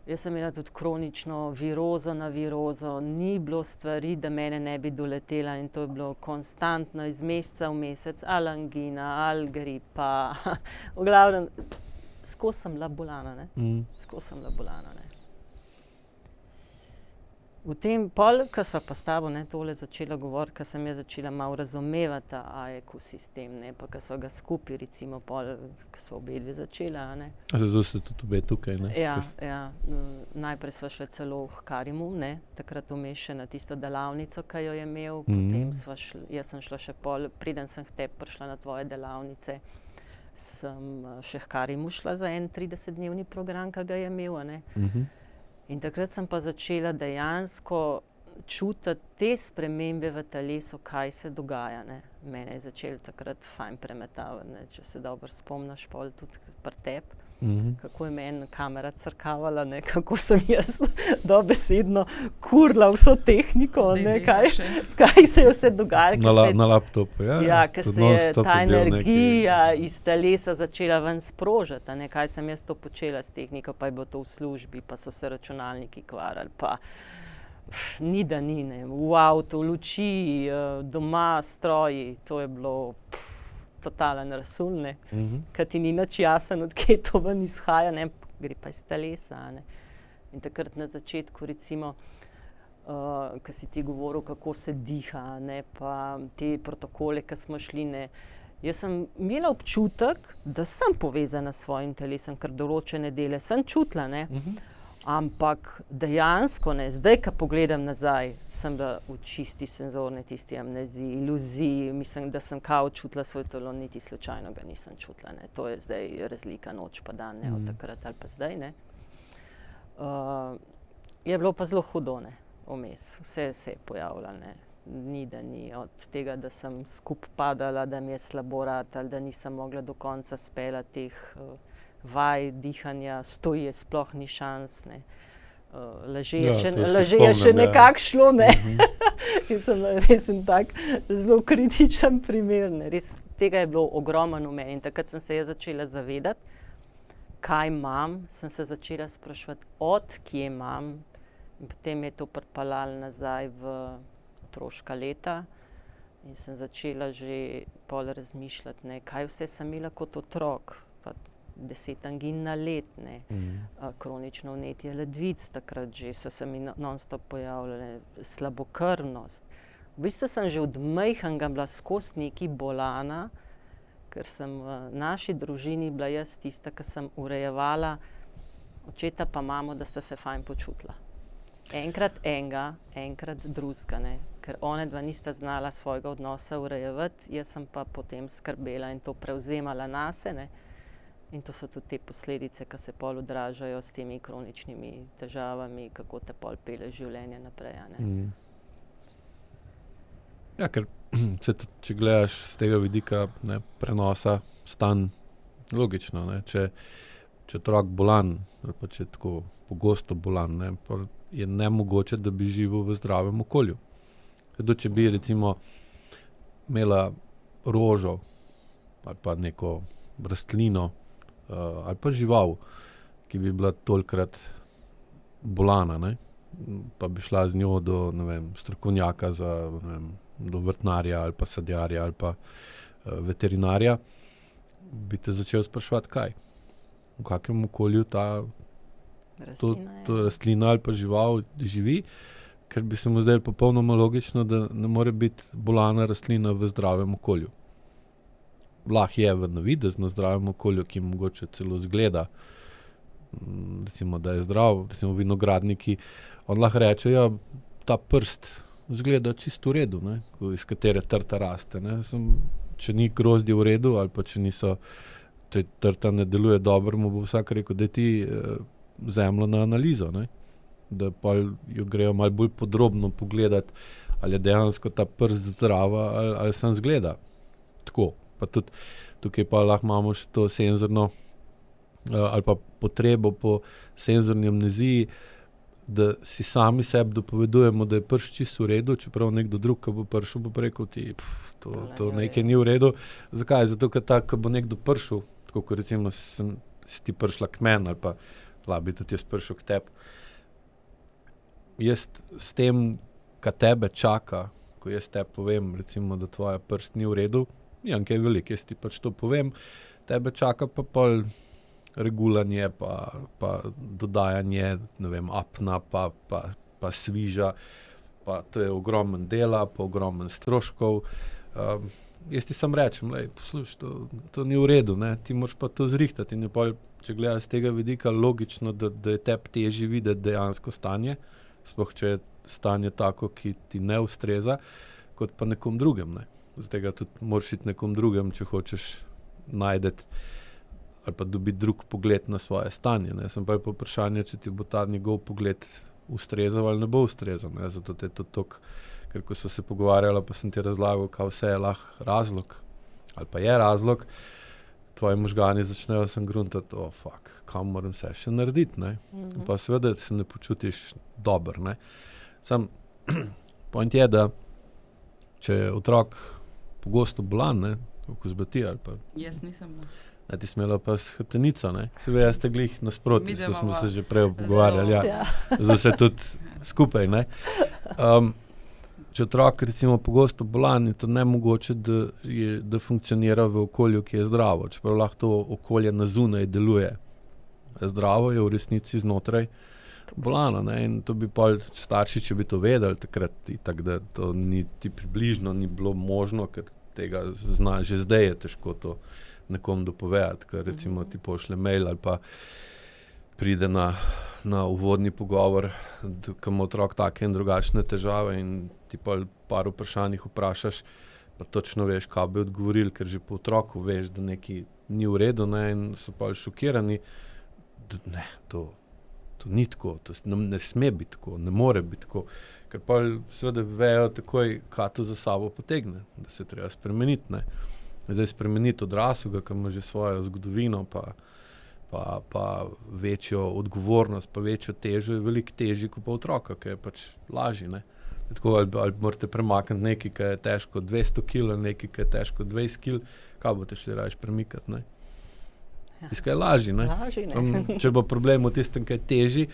jaz sem imela tudi kronično virozo na virozo, ni bilo stvari, da mene ne bi doletela in to je bilo konstantno iz meseca v mesec, ali angina, ali gripa, v glavnem, skozi sem bila bolana, ne. Skozi sem bila bolana, ne. V tem pol, ko sva pa s tabo tole začela govoriti, ko sem jaz začela malo razumevati ta ekosistem, ne, pa ko sva ga skupaj recimo pol, ko sva obedve začela, ne. Zato ste tudi obe tukaj, ne? Ja. Najprej sva šla celo h Karimu, ne, takrat vmes še na tisto delavnico, ki jo je imel, potem jaz sem šla še pol, preden sem k tebi prišla na tvoje delavnice, sem še h Karimu šla za en 30-dnevni program, ki ga je imel, a ne. In takrat sem pa začela dejansko čutiti te spremembe v telesu, kaj se dogaja, ne. Mene je začelo takrat fajn premetavati, ne, če se dobro spomniš pol tudi pri tebi, kako je meni kamera crkavala, ne, kako sem jaz dobesedno kurila vso tehniko, ne, kaj se je vse dogajalo. Na laptopu, ja. Ja, ker se je ta energija iz telesa začela ven sprožiti, a ne, kaj sem jaz to počela s tehniko, pa je bilo to v službi, pa so se računalniki kvarili, pa ni da ni, ne, v avtu, luči, doma, stroji, to je bilo totalen razsul, ne, ker ti ni nič jasen, od kje to ven izhaja, ne, gre pa iz telesa, ne. In takrat na začetku recimo, ko si ti govoril, kako se diha, ne, pa te protokole, ko smo šli, ne, jaz sem imela občutek, da sem povezana s svojim telesom, ker določene dele sem čutila, ne. Ampak dejansko, ne, zdaj, ko pogledam nazaj, sem bila v čisti senzorni tisti amneziji, iluziji, mislim, da sem kao čutila svoje telo, niti slučajno ga nisem čutila, ne. To je zdaj razlika noč pa dan, ne, od takrat ali pa zdaj, ne. Je bilo pa zelo hudo, ne, vmes, vse se je pojavljalo, ne. Ni da ni, od tega, da sem skupaj padala, da mi je slabo ratalo, da nisem mogla do konca speljati teh vaj, dihanja, stoji sploh ni šans, ne. Leže je še nekako šlo, ne. Jaz sem res tak zelo kritičen primer, ne. Res, tega je bilo ogromno v meni in takrat sem se jaz začela zavedati, kaj imam, sem se začela spraševati, od kje imam, in potem je to pripeljalo nazaj v otroška leta in sem začela že pol razmišljati, ne, kaj vse sem imela kot otrok. 10 angin na let, ne. Kronično vnetje ledvic, takrat že so se mi non-stop pojavljale, slabokrvnost. V bistvu sem že od majhnega bila skozi nekaj bolana, ker sem v naši družini bila jaz tista, ki sem urejevala očeta pa mamo, da sta se fajn počutila. Enkrat enega, enkrat drugega, ne. Ker onadva nista znala svojega odnosa urejevati, jaz sem pa potem skrbela in to prevzemala nase, ne. In to so tudi te posledice, ki se pol odražajo s temi kroničnimi težavami, kako te pol pelje življenje naprej, a ne. Ja, ker če gledaš z tega vidika, ne, prenosa stanj, logično, ne, če otrok bolan, ali pa če je tako pogosto bolan, ne, pa je nemogoče, da bi živel v zdravem okolju. Zato, če bi recimo imela rožo ali pa neko rastlino, ali pa žival, ki bi bila tolikrat bolana, ne, pa bi šla z njo do, ne vem, strokovnjaka za, ne vem, do vrtnarja ali pa sadjarja ali pa veterinarja, bi te začel spraševati, kaj? V kakem okolju ta rastlina ali pa žival živi, ker bi se mu zdaj popolnoma logično, da ne more biti bolana rastlina v zdravem okolju. Lahko je v navidezno zdravem okolju, ki mogoče celo zgleda, recimo, da je zdrav, recimo vinogradniki, on lahko reče, ja, ta prst zgleda čisto v redu, ne, iz katere trta raste, ne. Če ni grozdje v redu ali pa če trta ne deluje dobro, mu bo vsak rekel, da ti zemljo na analizo, ne, da pa jo grejo malo bolj podrobno pogledati, ali je dejansko ta prst zdrava, ali sem zgleda. Tako, pa tudi tukaj pa lahko imamo še to senzorno ali pa potrebo po senzorni amneziji, da si sami sebi dopovedujemo, da je prst čisto v redu, čeprav nekdo drug, ki bo prišel, bo rekel ti, to nekaj ni v redu. Zakaj? Zato, ker ko bo nekdo prišel, tako kot recimo si ti prišla k meni, ali pa bi tudi jaz prišel k tebi. Jaz s tem, kaj tebe čaka, ko jaz te povem, recimo, da tvoja prst ni v redu, nimam kaj veliko, jaz ti pač to povem, tebe čaka pa pol regulanje, pa dodajanje, ne vem, apna, pa sviža, pa to je ogromen dela, pa ogromen stroškov. Jaz ti sam rečem, poslušaj, to ni v redu, ne? Ti moraš pa to zrihtati in je pol, če gledaš z tega vidika, logično, da je tebi težje videti dejansko stanje, sploh če je stanje tako, ki ti ne ustreza, kot pa nekom drugem, ne? Zaradi tega tudi moraš iti nekom drugem, če hočeš najdeti ali pa dobiti drug pogled na svoje stanje. Ne? Sem pa je po vprašanje, če ti bo ta njegov pogled ustrezal ali ne bo ustrezal. Ne? Zato te je to tok, ker ko so se pogovarjali, pa sem ti razlagal, kaj vse je lahko razlog, ali pa je razlog, tvoji možgani začnejo sem gruntati, kam moram se še narediti, ne? Pa seveda se ne počutiš dober, ne? Sam point je, da če je otrok pogosto bolan, ne, tako zbati ali pa... Jaz nisem bila. Ti smela pa s hrbtenico, ne? Sebe, jaz te glih nasproti, to smo se že prej pogovarjali, zdaj se tudi skupaj, ne? Če otrok recimo pogosto bolan, je to nemogoče, da funkcionira v okolju, ki je zdravo, čeprav lahko to okolje na zunaj deluje. Zdravo je v resnici znotraj bolano, ne? In to bi pol starši, če bi to vedeli takrat, itak, da to niti približno ni bilo možno, ker tega že zdaj je težko to nekom dopovedati, ker recimo ti pošle mail ali pa pride na uvodni pogovor, ko ima otrok take in drugačne težave in ti pa par vprašanjih vprašaš, pa točno veš, kaj bi odgovorili, ker že po otroku veš, da nekaj ni v redu, ne, in so pa šokirani, da ne, to ni tako, to ne sme biti tako, ne more biti tako, ker pa seveda vejo takoj, kaj to za sabo potegne, da se treba spremeniti, ne. Zdaj spremeniti odraslega, ki ima že svojo zgodovino, pa večjo odgovornost, pa večjo težo, je veliko težje kot pa otroka, ki je pač lažji, ne. Tako, ali morate premakniti nekaj, ki je težko 200 kg, nekaj, ki je težko 20 kg, kaj boste šli raje premikati, ne. Tisto je lažji, ne. Če bo problem v tistem, ki je težji,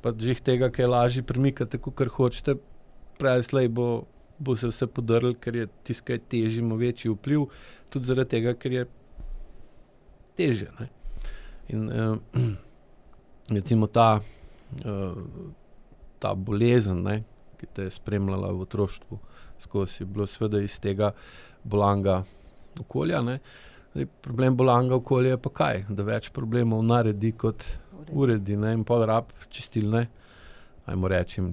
pa že tega, ki je lažji, premikate, kakor hočete, prej slej bo se vse podrl, ker je tisto, ki je težji, ima večji vpliv, tudi zaradi tega, ker je težje, ne. In recimo ta bolezen, ne, ki te je spremljala v otroštvu skozi, je bilo seveda iz tega bolanga okolja, ne. Zdaj, problem bolanga okolja je pa kaj? Da več problemov naredi kot uredi, ne, in pol rab čistilne,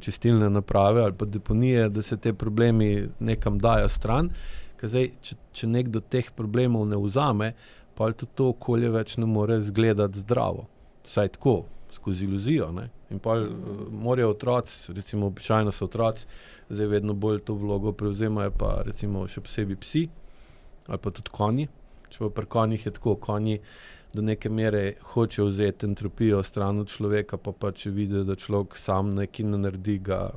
čistilne naprave ali pa deponije, da se te problemi nekam dajo stran, ker zdaj, če nekdo teh problemov ne vzame, pa tudi to okolje več ne more izgledati zdravo. Vsaj tako, skozi iluzijo, ne. In pa morajo otroci, recimo običajno so otroci, zdaj vedno bolj to vlogo prevzemajo pa recimo še posebej psi, ali pa tudi konji. Če pa pri konjih je tako, konji do neke mere hoče vzeti entropijo stran od človeka, pa če vidi, da človek sam nekaj ne naredi, ga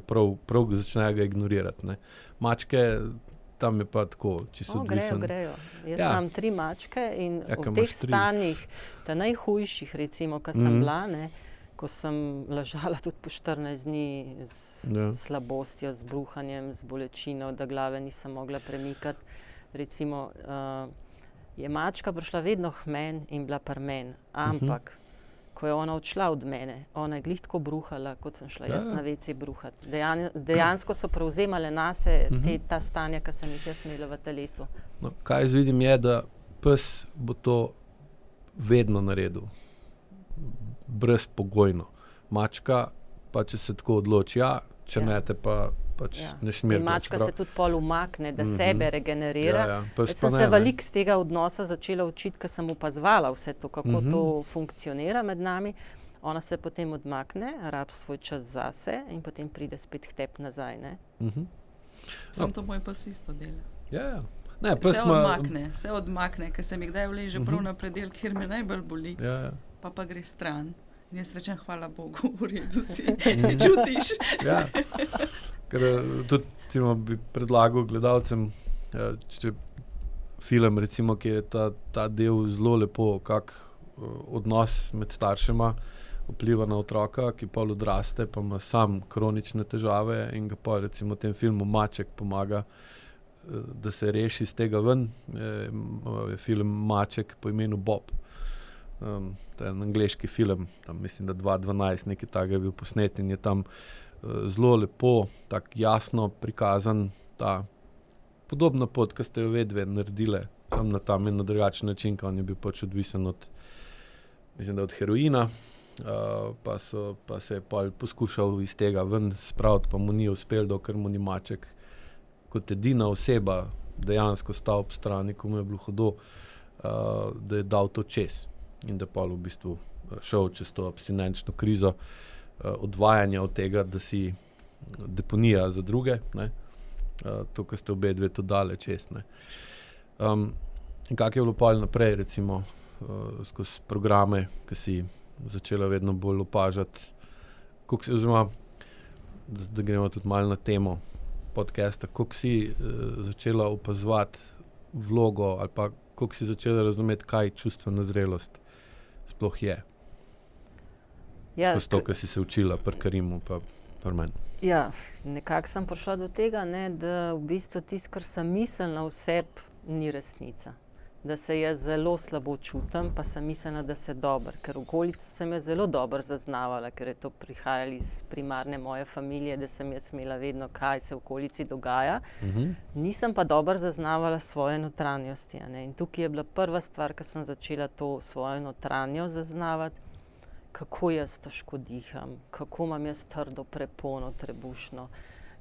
prav začne ga ignorirati, ne. Mačke, tam je pa tako, če so odvisen. Grejo. Jaz imam 3 mačke in v teh stanjih, ta najhujših recimo, ko sem bila, ne, ko sem ležala tudi po 14 dni z slabostjo, z bruhanjem, z bolečino, da glave nisem mogla premikati. Recimo, je mačka prišla vedno k meni in bila pri meni, ampak ko je ona odšla od mene, ona je glih tako bruhala, kot sem šla jaz na WC bruhati. Dejansko so prevzemale nase ta stanja, ki sem jih jaz imela v telesu. No, kaj jaz vidim je, da pes bo to vedno naredil, brezpogojno. Mačka pa, če se tako odloči, če ne te pa pač ne šmirka. In mačka se tudi pol umakne, da sebe regenerira. Jaz sem se veliko z tega odnosa začela učiti, ker sem opazovala vse to, kako to funkcionira med nami. Ona se potem odmakne, rab svoj čas zase in potem pride spet k tebi nazaj. Ne? Sam to moj pas isto dela. Ja. Se odmakne, ker se mi kdaj vleže prav na predel, kjer me najbolj boli, pa gre stran. In jaz rečem, hvala Bogu, v redu si, čutiš. Ja. Ker tudi bi predlagal gledalcem, če film, recimo, ki je ta del zelo lepo, kak odnos med staršema vpliva na otroka, ki pa odraste, pa ima sam kronične težave in ga pa recimo v tem filmu Maček pomaga, da se reši iz tega ven. Je film Maček po imenu Bob. To je en angleški film, tam mislim, da 2012 nekaj takega je bil posnet in je tam zelo lepo, tako jasno prikazan ta podobna pot, ki ste jo vedve naredile, sam na tam in na drugačen način, ko on je bil pač odvisen od, mislim, da od heroina, pa se je poskušal iz tega ven spraviti, pa mu ni uspel, dokler mu ni Maček kot edina oseba dejansko stal ob strani, ko mu je bilo hudo, da je dal to čez in da pa v bistvu šel čez to abstinenčno krizo, odvajanja od tega, da si deponija za druge, ne? To, kar ste obe dve to dale čez. In kak je bilo pol naprej, recimo, skozi programe, ki si začela vedno bolj opažati, oziroma, da gremo tudi malo na temo podcasta, koliko si začela opazovati vlogo ali pa koliko si začela razumeti, kaj čustvena zrelost sploh je. Skozi to, kar si se učila pri Karimu pa pri meni. Ja, nekako sem prišla do tega, ne, da v bistvu tisto, kar sem mislila o sebi, ni resnica. Da se jaz zelo slabo čutim, pa sem mislila, da se dobro, ker okolico sem jaz zelo dobro zaznavala, ker je to prihajalo iz primarne moje familije, da sem jaz imela vedno, kaj se v okolici dogaja. Nisem pa dobro zaznavala svoje notranjosti. Ne? In tukaj je bila prva stvar, ko sem začela to svojo notranjost zaznavati, kako jaz težko diham, kako imam jaz trdo prepono trebušno,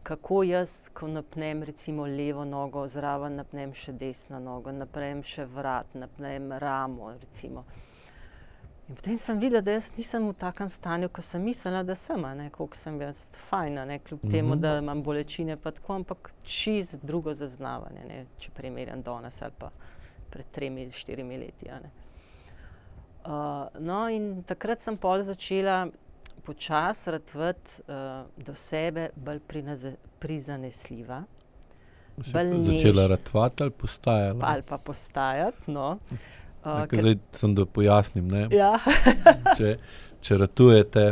kako jaz, ko napnem recimo levo nogo, zraven napnem še desno nogo, napnem še vrat, napnem ramo recimo. In potem sem videla, da jaz nisem v takem stanju, ko sem mislila, da sem, koliko sem jaz fajna, kljub temu, da imam bolečine pa tako, ampak čisto drugo zaznavanje, ne, če primerjam danes ali pa pred 3-4 leti. No in takrat sem pol začela počasi ratvati do sebe bolj prizanesljiva. Začela ratvati ali postajala? Ali pa postajati, no. Zdaj sem, da pojasnim, ne? Ja. Če ratujete,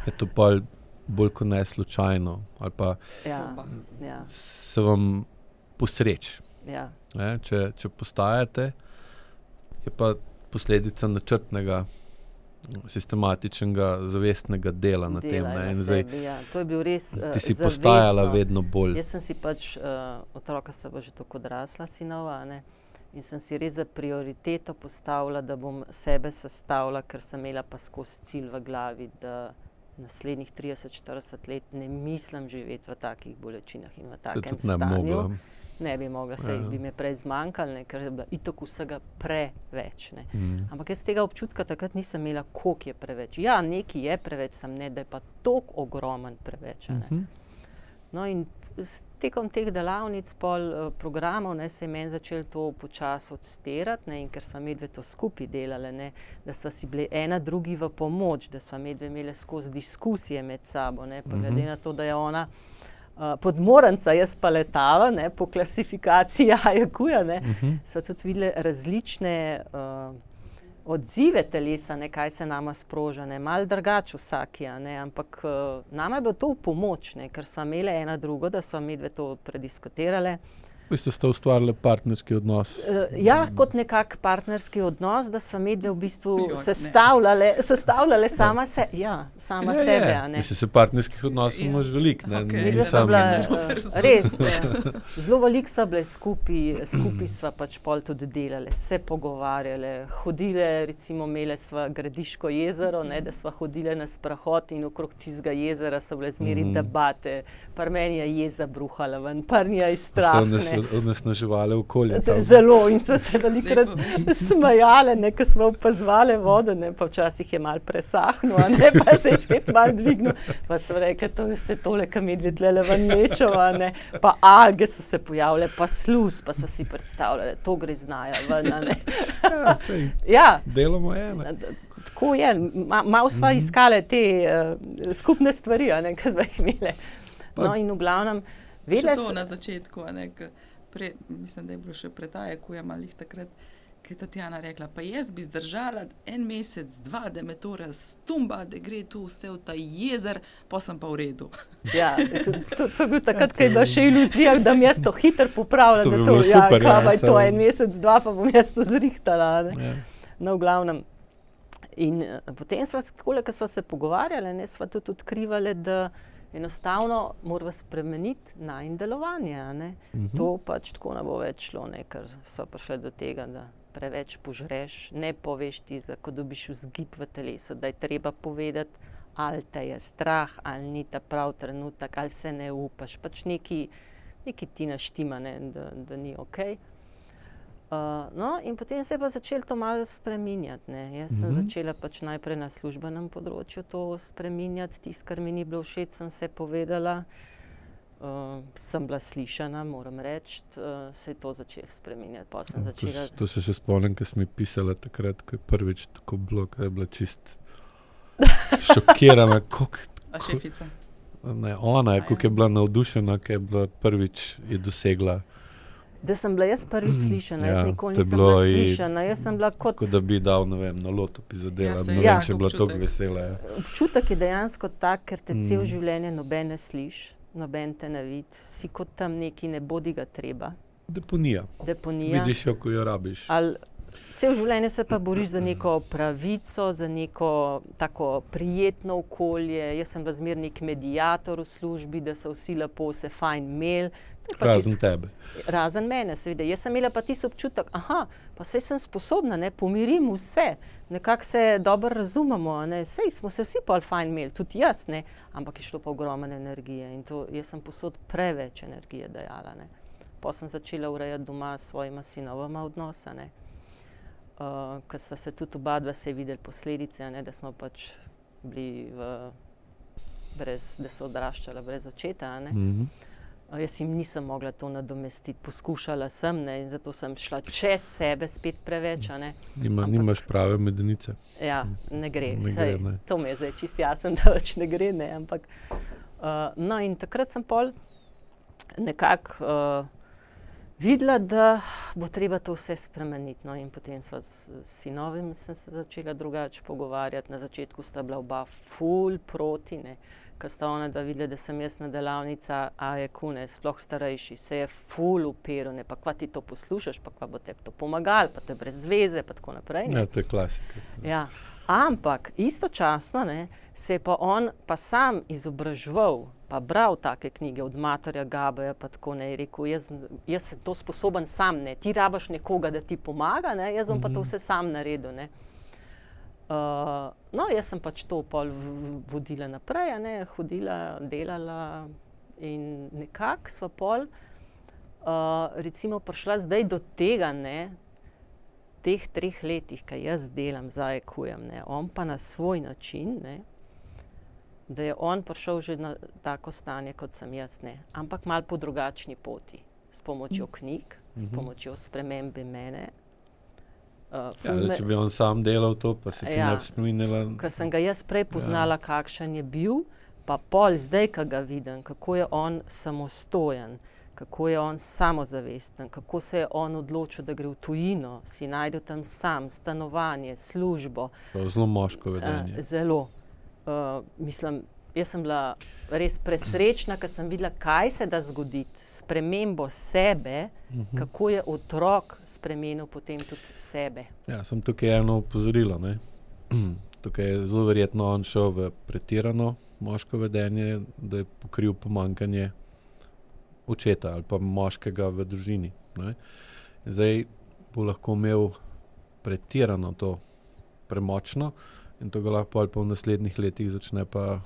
je to bolj kot ne slučajno, ali pa se vam posreč. Ja. Če postajate, je pa posledica načrtnega, sistematičnega, zavestnega dela na tem. In zdaj, to je bil res ti si postajala vedno bolj. Jaz sem si otroka sta bila že tako odrasla sinova, in sem si res za prioriteto postavila, da bom sebe sestavila, ker sem imela pa skozi cilj v glavi, da naslednjih 30-40 let ne mislim živeti v takih bolečinah in v takem stanju. Ne bi mogla, bi me prej zmanjkali, ker je bila itak vsega preveč. Ampak jaz tega občutka takrat nisem imela, koliko je preveč. Ja, nekaj je preveč, sem ne, da je pa toliko ogromen preveč. No in tekom teh delavnic, programov, se je meni začelo to počasi odstirati, in ker sva medve to skupaj delali, da sva si bili ena drugi v pomoč, da sva medve imeli skozi diskusije med sabo, pa glede na to, da je ona podmoranca, jaz pa letala, po klasifikaciji IQ-ja, so tudi videli različne odzive telesa, kaj se nama sproža, malo drugače vsaki, ampak nama je bilo to v pomoč, ker sva imeli ena drugo, da sva medve to prediskutirale. V bistvu ste ustvarili partnerski odnos. Ja, kot nekak partnerski odnos, da sva medve v bistvu sestavljale sama sebe. Mislim, se partnerskih odnosov imaš veliko. Res, zelo veliko sva bile skupaj sva pač pol tudi delale, se pogovarjale, hodile, recimo imele sva Gradiško jezero, da sva hodile na sprehod in okrog tistega jezera so bile zmeri debate, par meni je jeza bruhala ven, par nja je strah. onesnaževale okolje. Zelo, in smo se velikrat smejali, ko smo opazovali vodo, pa včasih je malo presahnilo, pa se je spet malo dvignilo. Pa smo rekli, to je vse tole, kar medved tlele ven mečeva, pa alge so se pojavile, pa sluz, pa smo si predstavljali, to gre znajo ven. Deloma je. Tako je, malo sva iskali te skupne stvari, ki smo jih imeli. No, in v glavnem, Še to na začetku, mislim, da je bilo še predaje, ko je malih takrat, kaj je Tatjana rekla, pa jaz bi zdržala 1 mesec, 2, da me to raztumba, da gre tu vse v ta jezer, pa sem pa v redu. Ja, to je bil takrat, ko je bila še iluzija, da mi jaz to hitro popravila, to bi bilo super, to 1 mesec, 2, pa bom jaz to zrihtala. No, v glavnem. In potem sva takole, ko sva se pogovarjali, sva tudi odkrivali, da enostavno morava spremeniti najin delovanje. To pač tako ne bo več šlo, ker so prišli do tega, da preveč požreš, ne poveš ti, ko dobiš vzgib v telesu, da je treba povedati, ali te je strah, ali ni ta prav trenutek, ali se ne upaš, pač neki ti naštima, da ni okej. No, in potem se je pa začelo to malo spreminjati. Jaz sem začela pač najprej na službenem področju to spreminjati, tisto, kar mi ni bilo všeč, sem se povedala. Sem bila slišana, moram reči, se je to začelo spreminjati. To se še spomnim, ko sem pisala takrat, ko je prvič tako bilo, ko je bila čist šokirana. A šefica? Ne, ona je, kako je bila navdušena, ko je bila prvič je dosegla. Da sem bila jaz prvič slišana, jaz nikoli nisem bila slišana. Jaz sem bila kot da bi dal, na lotu prizadela, ne vem, če je bila toliko vesela. Občutek je dejansko tak, ker te cel življenje noben ne sliši, noben te ne vidi, si kot tam neki, ne bodi ga treba. Deponija. Vidiš jo, ko jo rabiš. Cel življenje se pa boriš za neko pravico, za neko tako prijetno okolje. Jaz sem zmeraj nek mediator v službi, da so vsi lepo se fajn imeli. Razen tebe. Razen mene, seveda. Jaz sem imela pa tisti občutek, pa saj sem sposobna, pomirim vse, nekako se dobro razumemo, saj smo se vsi pol fajn imeli, tudi jaz, ampak je šlo pa ogromno energije in to, jaz sem posod preveč energije dajala. Potem sem začela urejati doma s svojima sinovama odnosa, ker sta se tudi oba dva se videli posledice, da smo pač bili da so odraščala brez očeta. Jaz jim nisem mogla to nadomestiti, poskušala sem, in zato sem šla čez sebe spet preveč. Nimaš prave medenice. Ja, ne gre. Ne. To mi je zdaj čisto jasno, da več ne gre, ampak no, in takrat sem pol nekako videla, da bo treba to vse spremeniti. No, in potem sva s sinovim sem se začela drugače pogovarjati. Na začetku sta bila oba ful proti, ker sta ona da videla, da sem jaz na delavnica AEQ, sploh starejši, se je ful upiral, pa kva ti to poslušaš, pa kva bo tebi to pomagalo, pa te brez zveze, pa tako naprej. Ja, to je klasika. Ja. Ampak istočasno se je pa on pa sam izobraževal, pa bral take knjige od Materja Gabeja, pa tako je rekel, jaz sem to sposoben sam, ti rabaš nekoga, da ti pomaga, jaz bom pa to vse sam naredil. No, jaz sem pač to pol vodila naprej, hodila, delala in nekako sva pol recimo prišla zdaj do tega, teh 3 letih, ko jaz delam za AEQ-jem, on pa na svoj način, da je on prišel že na tako stanje, kot sem jaz, ampak malo po drugačni poti, s pomočjo knjig, s pomočjo spremembe mene. Če bi on sam delal to, pa se ti ne bi spremenila. Ker sem ga jaz prej poznala, kakšen je bil, pa pol zdaj, ko ga vidim, kako je on samostojen, kako je on samozavesten, kako se je on odločil, da gre v tujino, si najdel tam sam stanovanje, službo. Zelo moško vedenje. Zelo. Mislim, jaz sem bila res presrečna, ker sem videla, kaj se da zgoditi, spremembo sebe, kako je otrok spremenil potem tudi sebe. Ja, sem tukaj eno opozorilo. Tukaj je zelo verjetno on šel v pretirano moško vedenje, da je pokril pomanjkanje očeta ali pa moškega v družini. Zdaj bo lahko imel pretirano to premočno in to ga lahko pa v naslednjih letih začne pa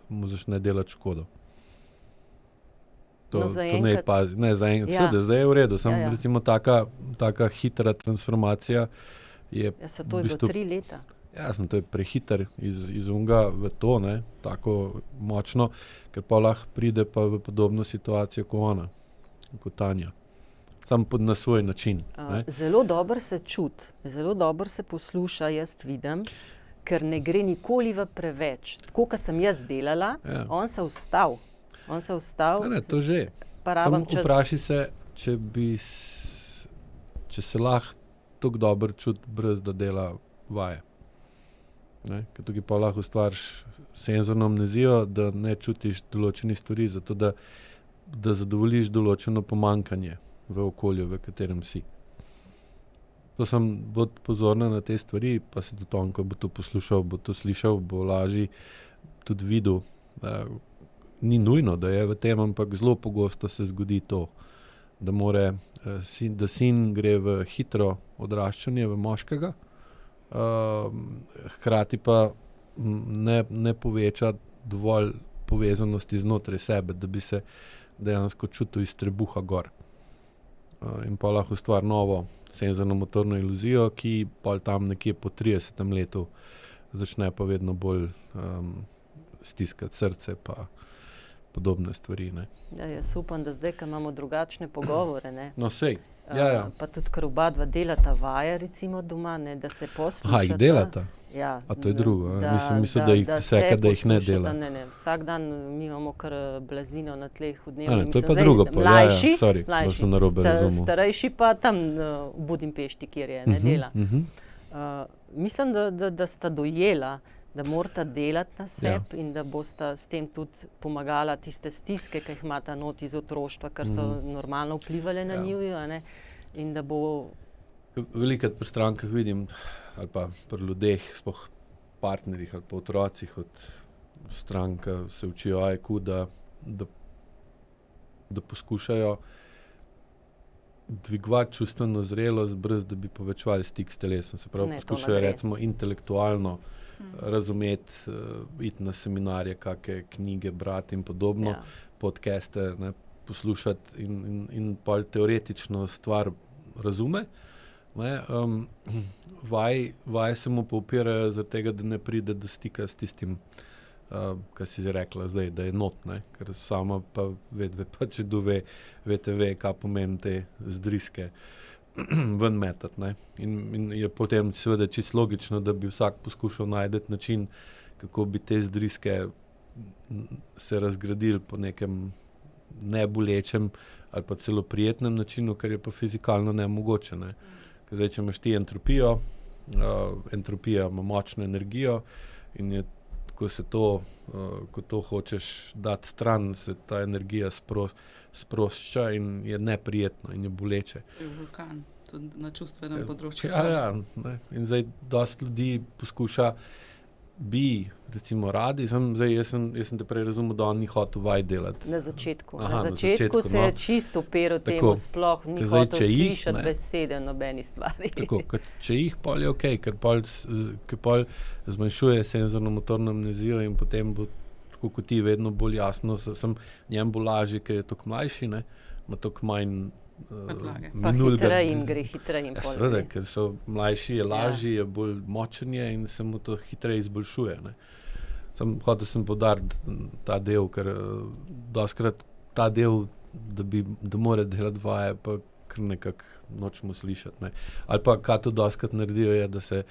mu začne delati škodo. To ne pazi. Ne, zaenkrat, zdaj je v redu. Recimo taka hitra transformacija je to je bilo 3 leta. To je prehiter iz unga v to, ne, tako močno, ker pa lahko pride pa v podobno situacijo kot ona, kot Tanja. Sam na svoj način. Zelo dobro se čuti, zelo dobro se posluša, jaz vidim, ker ne gre nikoli v preveč. Tako, kot sem jaz delala, on se vstal. Ne, to že. Samo vpraši se, če se lahko tako dobro čuti, brez da dela vaje. Ker tukaj pa lahko ustvariš senzorno amnezijo, da ne čutiš določenih stvari, zato da zadovoljiš določeno pomanjkanje v okolju, v katerem si. To sem bod pozorna na te stvari, pa se tudi on, ko bo to poslušal, bo to slišal, bo lažje tudi videl. Ni nujno, da je v tem, ampak zelo pogosto se zgodi to, da sin gre v hitro odraščanje, v moškega, hkrati pa ne poveča dovolj povezanosti znotraj sebe, da bi se dejansko čutil iz trebuha gor. In pa lahko ustvari novo senzorno motorno iluzijo, ki pa tam nekje po 30. letu začne pa vedno bolj stiskati srce pa podobne stvari. Ne. Jaz upam, da zdaj, ko imamo drugačne pogovore, ne. No, sej. Pa tudi, ker oba dva delata vaje, recimo doma, ne, da se poslušata. Jih delata? Ja. A to je drugo? Mislim, da jih ne dela. Ne. Vsak dan mi imamo kar blazino na tleh v dnevu. Ne, to je pa drugo. Mlajši, sem narobe razumel. Starejši pa tam v Budimpešti, kjer je, ne dela. Mislim, da sta dojela, da morata delati na sebi in da bosta s tem tudi pomagala tiste stiske, ki jih imata not iz otroštva, ker so normalno vplivali na njiju, in da bo... Velikokrat pri strankah vidim, ali pa pri ljudeh, sploh partnerjih ali pa otrocih od stranka se učijo IQ, da poskušajo dvigovati čustveno zrelost, brez da bi povečevali stik s telesom. Se pravi, poskušajo recimo intelektualno razumeti, iti na seminarje, kakšne knjige brati in podobno, podcaste poslušati in pol teoretično stvar razume. Vaje se mu pa upirajo zaradi tega, da ne pride do stika s tistim, kar si rekla zdaj, da je not, ker sama pa če ve, kaj pomeni te zdriske ven metati. In je potem seveda čisto logično, da bi vsak poskušal najti način, kako bi te zdriske se razgradili po nekem nebolečem ali pa celo prijetnem načinu, kar je pa fizikalno nemogoče. Zdaj, če imaš ti entropijo, entropija ima močno energijo in je, ko to hočeš dati stran, se ta energija sprošča in je neprijetno in je boleče. Je vulkan, tudi na čustvenem področju. In zdaj dosti ljudi poskuša, recimo radi, jaz sem te prej razumel, da on ni hotel vaj delati. Na začetku se je čisto uperil temu, sploh ni hotel slišati besede nobeni stvari. Tako, če jih pol je okej, ker pol zmanjšuje senzorno motorno amnezijo in potem bo, tako kot ti, vedno bolj jasno, njem bo lažje, ker je toliko mlajši, ima toliko manj pa hitreje jim gre. Seveda, ker so mlajši, je lažji, je bolj močen in se mu to hitreje izboljšuje. Hotel sem poudariti ta del, ker dostikrat ta del, da mora delati vaje, pa kar nekako nočemo slišati. Ali pa kaj to dostikrat naredijo, je, da se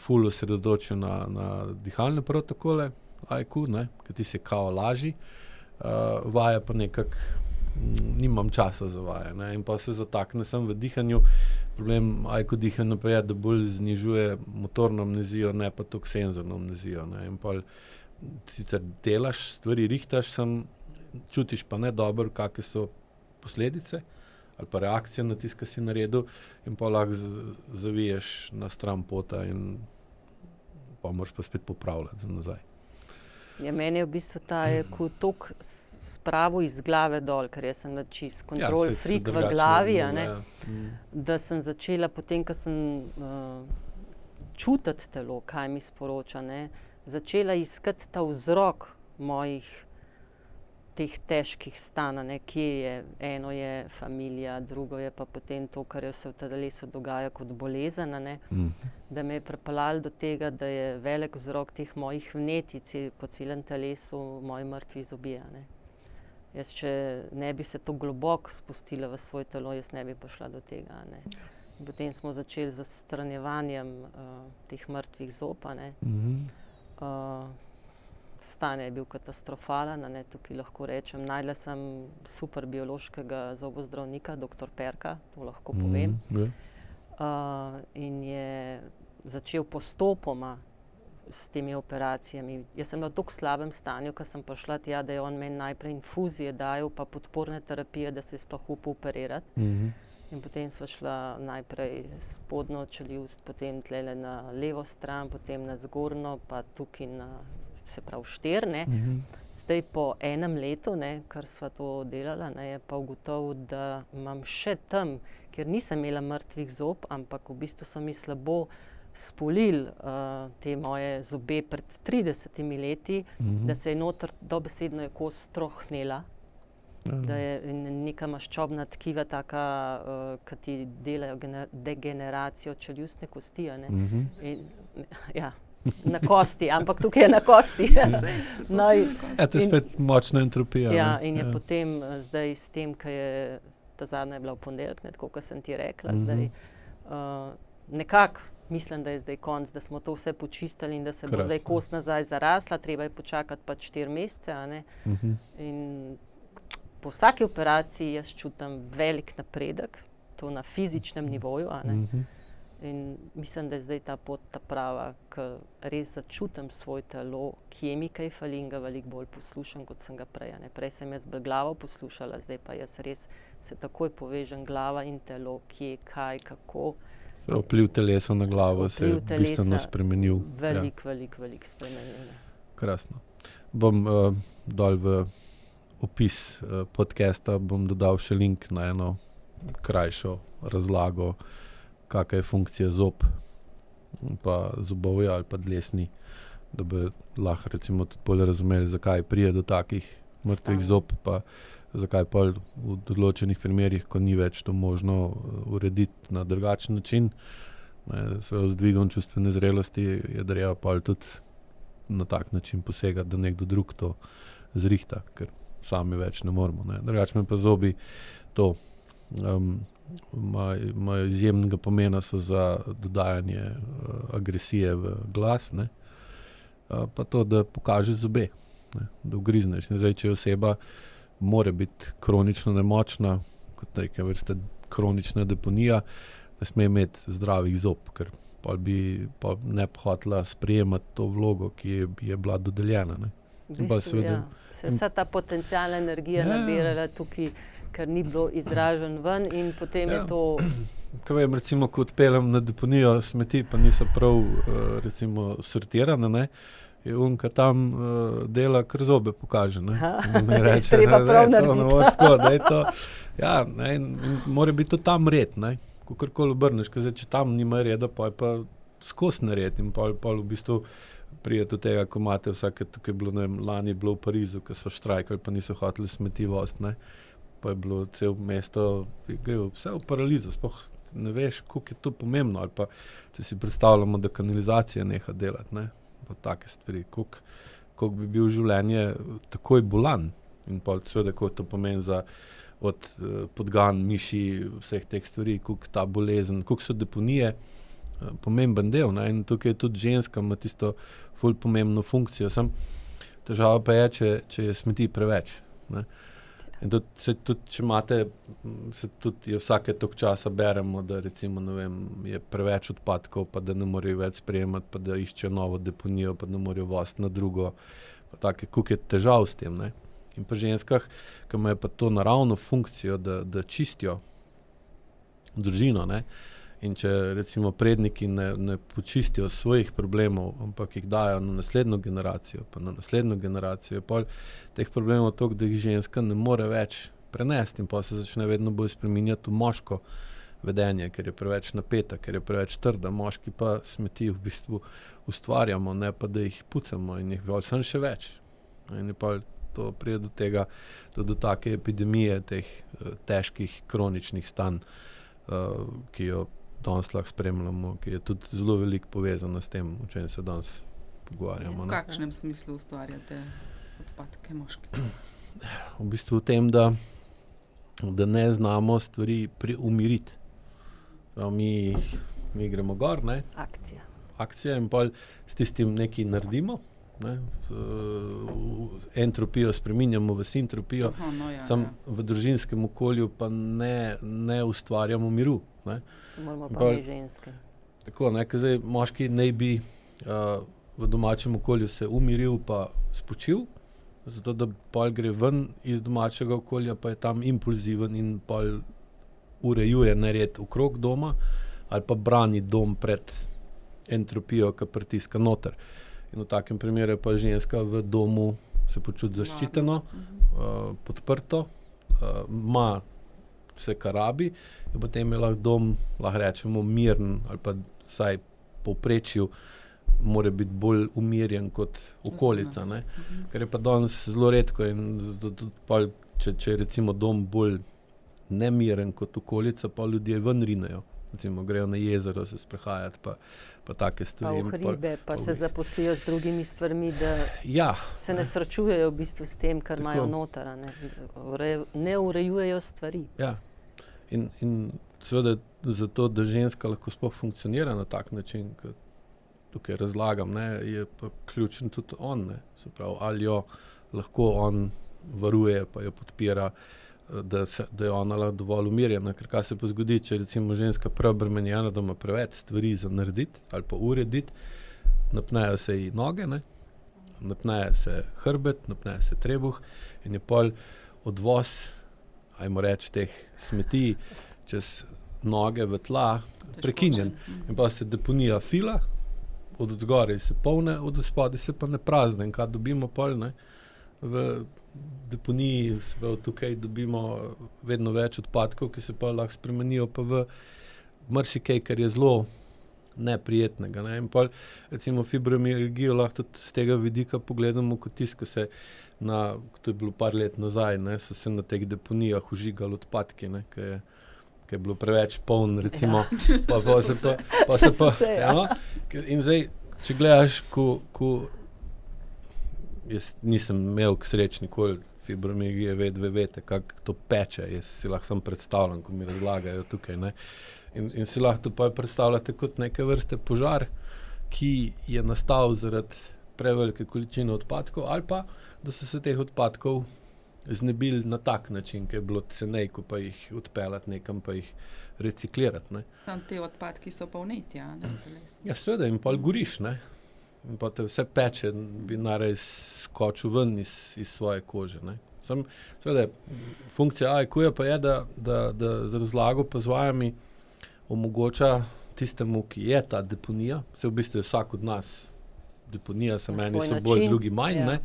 ful osredotočijo na dihalne protokole, IQ, ker ti se kao lažji, vaje pa nekako nimam časa za vaje. In pa se zatakne sem v dihanju. Problem IQ dihanja pa je, da bolj znižuje motorno amnezijo, ne pa toliko senzorno amnezijo. In pa sicer delaš stvari, rihtaš, čutiš pa ne dobro, kakšne so posledice ali pa reakcije na tisto, kar si naredil, in pa lahko zaviješ na stran pota in pa moraš pa spet popravljati za nazaj. Meni je v bistvu ta IQ toliko spravil iz glave dol, ker jaz sem čist kontrol freak v glavi, da sem začela potem, ko sem čutiti telo, kaj mi sporoča, začela iskati ta vzrok mojih teh težkih stanj, kje je, eno je familija, drugo je pa potem to, kar je se v telesu dogaja kot bolezen, da me je pripeljalo do tega, da je velik vzrok teh mojih vnetic po celem telesu moji mrtvi zobje. Jaz, če ne bi se to globoko spustila v svoje telo, jaz ne bi prišla do tega. Potem smo začeli z odstranjevanjem teh mrtvih zob. Stanje je bil katastrofalen, tukaj lahko rečem. Našla sem super biološkega zobozdravnika, dr. Perka, to lahko povem. In je začel postopoma s temi operacijami. Jaz sem bila v tako slabem stanju, ko sem prišla tja, da je on meni najprej infuzije dajal, pa podporne terapije, da se je sploh upal operirati. In potem sva šla najprej spodnjo čeljust, potem tlele na levo stran, potem na zgornjo, pa tukaj na, se pravi 4. Zdaj po enem letu, kar sva to delala, je pa ugotovil, da imam še tam, ker nisem imela mrtvih zob, ampak v bistvu so mi slabo spolili te moje zobe pred 30 leti, da se je noter dobesedno je kost trohnela. Da je neka maščobna tkiva taka, ki ti delajo degeneracijo čeljustne kosti. Na kosti, ampak tukaj je na kosti. To je spet močna entropija. In je potem zdaj s tem, ki je ta zadnja je bila v ponedeljek, tako kot sem ti rekla, zdaj nekako mislim, da je zdaj konc, da smo to vse počistili in da se bo zdaj kost nazaj zarasla, treba je počakati pač 4 mesece. In po vsaki operaciji jaz čutim velik napredek, to na fizičnem nivoju. In mislim, da je zdaj ta pot ta prava, ki res začutim svoje telo, kje mi kaj fali in ga veliko bolj poslušam, kot sem ga prej. Prej sem jaz bolj glavo poslušala, zdaj pa jaz res se takoj povežem glava in telo, kje, kaj, kako. Vpliv telesa na glavo se je bistveno spremenil. Velik spremenil. Krasno. Bom dol v opis podcasta bom dodal še link na eno krajšo razlago, kakšna je funkcija zob, pa zobovja ali pa dlesni, da bi lahko recimo tudi bolj razumeli, zakaj pride do takih mrtvih zob, pa zakaj pa v določenih primerih, ko ni več to možno urediti na drugačen način, s dvigom čustvene zrelosti, je treba pa tudi na tak način posegati, da nekdo drug to zrihta, ker sami več ne moremo. Drugače pa zobi to imajo izjemnega pomena, so za dodajanje agresije v glas, pa to, da pokaže zobe, da ugrizneš. Zdaj, če oseba mora biti kronično nemočna, kot neke vrste kronična deponija, ne sme imeti zdravih zob, ker bi ne hotela sprejemati to vlogo, ki je bila dodeljena. Vsa ta potencialna energija nabirala tukaj, ker ni bilo izražen ven in potem je to... Kaj vem, recimo, ko odpeljem na deponijo smeti, pa niso prav recimo sortirane, je unka tam dela, kar zobe pokaže. Reče, treba prav narediti. Mora biti to tam red, kakorkoli obrneš, če tam nima reda, pa je pa skozi nared in pa v bistvu prije do tega, ko imate vsake, tukaj je bilo, lani je bilo v Parizu, ko so štrajkali, pa niso hoteli smeti vozt, pa je bilo cel mesto, gre vse v paralizo, sploh ne veš, koliko je to pomembno, ali pa če si predstavljamo, da kanalizacija neha delati, pa take stvari, koliko bi bil življenje takoj bolan in pa seveda, koliko to pomeni za od podgan, miši, vseh teh stvari, koliko ta bolezen, koliko so deponije, pomemben del, in tukaj je tudi ženska, ima tisto ful pomembno funkcijo, težava pa je, če je smeti preveč. In tudi, če imate, je vsake toliko časa beremo, da recimo, je preveč odpadkov, pa da ne morejo več sprejemati, pa da iščejo novo deponijo, pa da morajo voziti na drugo, pa take, koliko je težav s tem, In pri ženskah, ki imajo pa to naravno funkcijo, da čistijo družino, in če recimo predniki ne počistijo svojih problemov, ampak jih dajo na naslednjo generacijo, pa na naslednjo generacijo, je pol teh problemov toliko, da jih ženska ne more več prenesti in pa se začne vedno bolj spreminjati v moško vedenje, ker je preveč napeta, ker je preveč trda, moški pa smeti v bistvu ustvarjamo, ne pa da jih pucamo in jih sem še več. In je pa to pride do tega, do take epidemije teh težkih kroničnih stanj, ki jo danes lahko spremljamo, ki je tudi zelo veliko povezana s tem, o čem se danes pogovarjamo. V kakšnem smislu ustvarjate odpadke moški? V bistvu v tem, da ne znamo stvari umiriti. Mi gremo gor, ne? Akcija in pol s tistim nekaj naredimo, ne? Entropijo spreminjamo v sintropijo, v družinskem okolju pa ne ustvarjamo miru. Ne? Moramo pa mi ženske. Tako, ne, ker zdaj moški naj bi v domačem okolju se umiril pa spočil, zato da pol gre ven iz domačega okolja, pa je tam impulziven in pol urejuje nered okrog doma ali pa brani dom pred entropijo, ki pritiska noter. In v takem primeru je pa ženska v domu se počuti zaščiteno, podprto, ima vse, kar rabi, in potem je lahko dom, lahko rečemo, miren ali pa vsaj povprečju mora biti bolj umirjen kot okolica. Ne? Ker je pa danes zelo redko in če je recimo dom bolj nemiren kot okolica, pa ljudje ven rinejo. Recimo grejo na jezero se sprehajati, pa take stvari. Pa v hribe, pa se zaposlijo z drugimi stvarmi, da se ne srečujejo v bistvu s tem, kar imajo noter. Ne urejujejo stvari. Ja. In seveda zato, da ženska lahko sploh funkcionira na tak način, kot tukaj razlagam, ne, je pa ključen tudi on. Ne. Se pravi, ali jo lahko on varuje, pa jo podpira, da je ona lahko dovolj umirjena. Ker kaj se pa zgodi, če recimo ženska preobremenjena, da ima preveč stvari za narediti ali pa urediti, napnejo se ji noge, ne, napneje se hrbet, napneje se trebuh in je pol odvoz, ajmo reči, teh smeti čez noge v tla prekinjen. In pa se deponija fila, od zgoraj se polne, od spodaj se pa ne prazne. In kaj dobimo pol, ne? V deponiji, tukaj dobimo vedno več odpadkov, ki se pa lahko spremenijo pa v marsikaj, kar je zelo neprijetnega. Ne? In pol, recimo fibromialgijo lahko tudi z tega vidika pogledamo kot tisto, ko se to je bilo par let nazaj, ne, so se na teh deponijah užigali odpadki, ne, ki je bilo preveč poln, recimo. In zdaj, če gledaš, ko jaz nisem imel k sreči nikoli fibromialgije, veste, kako to peče, jaz si lahko sam predstavljam, ko mi razlagajo tukaj, ne. In si lahko to pa predstavljate kot neke vrste požar, ki je nastal zaradi prevelike količine odpadkov, ali pa da so se teh odpadkov znebili na tak način, ki je bilo cenej, ko pa jih odpeljati nekam, pa jih reciklirati. Ne. Sam te odpadki so pa vnetja. Ja, seveda, in pol goriš, ne. In pa te vse peče, bi narej skočil ven iz svoje kože. Ne. Seveda, funkcija AIQ pa je, da z razlago pa z vajami omogoča tistemu, ki je ta deponija, se v bistvu je vsak od nas deponija, se meni so bolj, drugi manj, ne,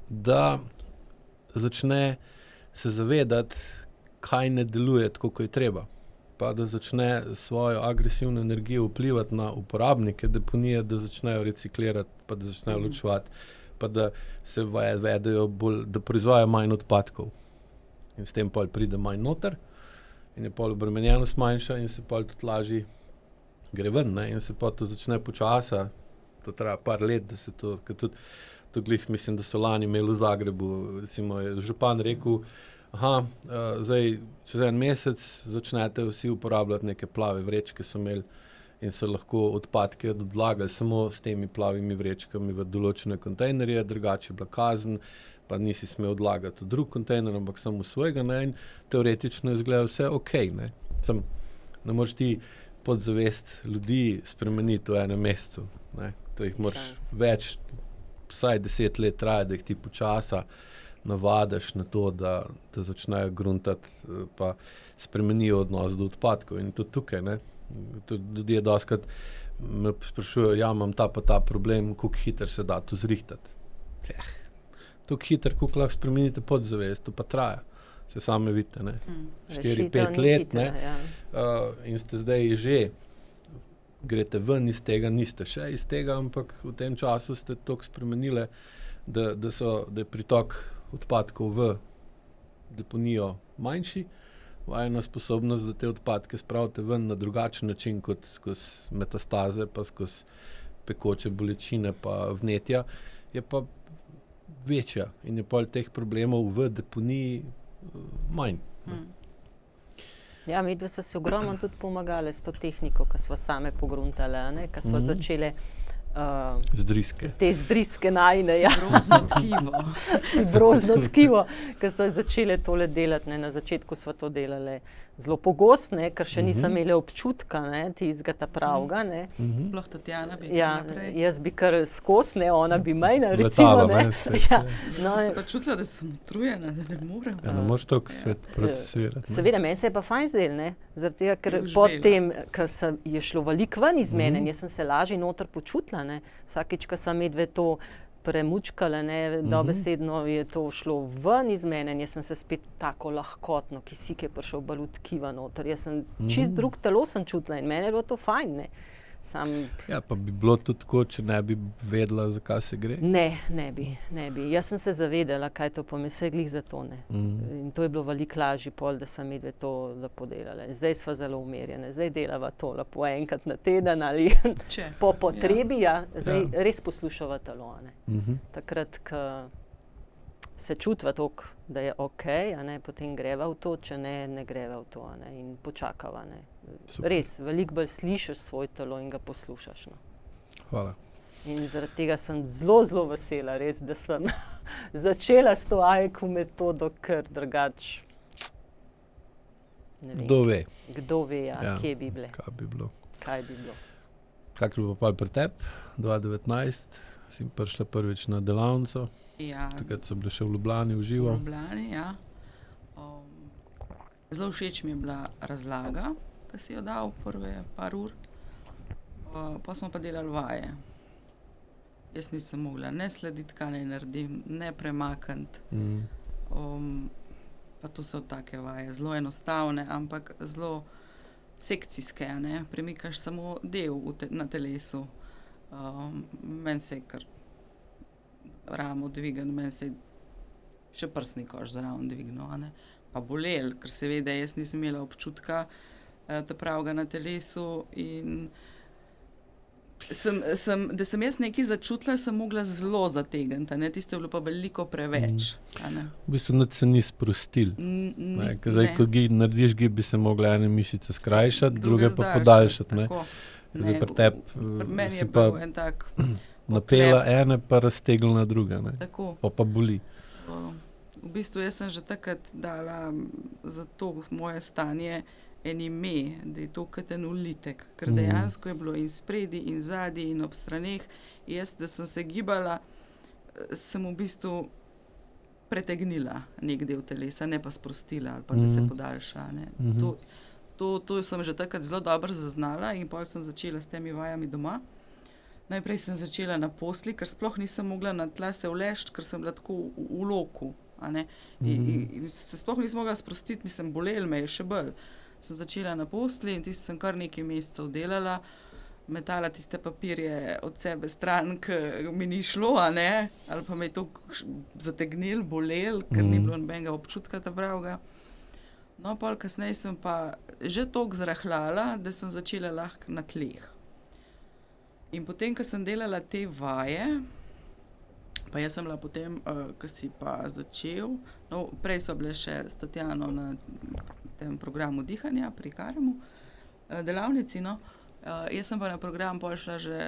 da začne se zavedati, kaj ne deluje tako, kot je treba. Pa da začne svojo agresivno energijo vplivati na uporabnike deponije, da začnejo reciklirati, pa da začnejo ločevati, pa da se vedejo bolj, da proizvajajo manj odpadkov. In s tem pol pride manj noter in je pol obremenjenost manjša in se pol tudi lažje gre ven, ne, in se pa to začne počasa, to traja par let, da se to, ker tudi glih, mislim, da so lani imeli v Zagrebu, recimo je župan rekel, zdaj čez en mesec začnete vsi uporabljati neke plave vrečke, so imeli in so lahko odpadke odlagali samo s temi plavimi vrečkami v določene kontejnerje, drugače je bila kazen, pa nisi smel odlagati v drug kontejner, ampak samo svojega, ne, in teoretično izgleda vse okej, ne. Ne moreš ti podzavest ljudi spremeniti v enem mesecu, ne. To jih moraš več, vsaj 10 let traja, da jih ti počasa navadaš na to, da začnejo gruntati, pa spremenijo odnos do odpadkov. In tudi tukaj, ne, ljudje dostikrat me sprašujejo, imam ta pa ta problem, koliko hitro se da to zrihtati. Toliko hitro, koliko lahko spremenite podzavest, to pa traja. Se same vidite, ne. 4-5 let, ne. In ste zdaj že greste ven iz tega, niste še iz tega, ampak v tem času ste toliko spremenili, da je pritok odpadkov v deponijo manjši, vajena sposobnost, da te odpadke spravite ven na drugačen način kot skozi metastaze, pa skozi pekoče bolečine, pa vnetja, je pa večja in je pol teh problemov v deponiji manj. Ja, midve so si ogromno tudi pomagali s to tehniko, ki smo same pogruntale, ki smo začele Zdriske. te zdriske najne, ja. Grozno tkivo. Grozno tkivo, ki so začele tole delati. Ne. Na začetku smo to delali zelo pogosto, ker še nisem imela občutka, tistega ta pravga. Sploh Tatjana bi Ja, naprej. jaz bi kar skozi, ona bi majna, recimo. Letalo, Ne. ne, svet, Ja, No, sem se pa čutila, da sem utrujena, da ne morem. Ja, ne moreš toliko svet procesirati. Ne? Seveda, meni se je pa fajn zdel, zaradi tega, ker Je potem, ko je šlo veliko ven iz mene, jaz sem se lažje noter počutila. Ne. Vsakič, ko sva medve to premučkala, dobesedno je to šlo ven iz mene in jaz sem se spet tako lahkotno, kisik je prišel bolj v tkiva noter. Jaz sem čist drug telo sem čutila in meni je bilo to fajn. Ne. Ja, pa bi bilo tudi tako, če ne bi vedela, zakaj se gre. Ne bi. Jaz sem se zavedala, kaj to pomeni, saj glih za to. In to je bilo veliko lažje pol, da sva medve to lepo delale. Zdaj sva zelo umirjene, zdaj delava to lepo enkrat na teden ali po potrebi, zdaj res poslušava telo. Takrat, ko se čutva toliko, da je okej, potem greva v to, če ne greva v to in počakava. Res, veliko bolj slišiš svoje telo in ga poslušaš. Hvala. In zaradi tega sem zelo, zelo vesela, res, da sem začela s to AEQ metodo, ker drugače ne vem. Kdo ve, kje bi bile. Kaj bi bilo. Kaj bi bilo. Kak je bilo pa pri tebi, 2019, si prišla prvič na delavnico, takrat so bile še v Ljubljani v živo. V Ljubljani, ja. Zelo všeč mi je bila razlaga, ki si jo dal prve par ur. Pa smo pa delali vaje. Jaz nisem mogla ne slediti, kaj naj naredim, ne premakniti. Pa to so take vaje, zelo enostavne, ampak zelo sekcijske. Premikaš samo del na telesu. Meni se je kar ramo dvignil, meni se je še prsni koš zraven dvignil. Pa bolel, ker seveda jaz nisem imela občutka pravega na telesu in da sem jaz nekaj začutila, sem mogla zelo zategniti. Tisto je bilo pa veliko preveč. V bistvu nič se ni sprostil. Zdaj, ko narediš gib, bi se mogla ene mišice skrajšati, druge pa podaljšati. Zdaj pri tebi si pa napela ene, pa raztegnila druge. Pa boli. V bistvu jaz sem že takrat dala za to moje stanje en ime, da je to kot en ulitek, ker dejansko je bilo in spredi in zadaj in ob straneh. Jaz, da sem se gibala, sem v bistvu pretegnila nek del telesa, ne pa sprostila ali pa da se podaljša. To sem že takrat zelo dobro zaznala in potem sem začela s temi vajami doma. Najprej sem začela na posli, ker sploh nisem mogla na tla se uleči, ker sem bila tako v loku. In se sploh nisem mogla sprostiti, bolelo me je še bolj. Sem začela na posli in tisto sem kar nekaj mesecev delala, metala tiste papirje od sebe stran, ki mi ni šlo, ali pa me je to zategnil, bolel, ker ni bilo nobenega občutka ta pravega. No, pol kasneje sem pa že toliko zrahljala, da sem začela lahko na tleh. In potem, ko sem delala te vaje, pa jaz sem bila potem, ko si pa začel, prej so bile še s Tatjano na tem programu dihanja pri Karemu, delavnici, jaz sem pa na program šla že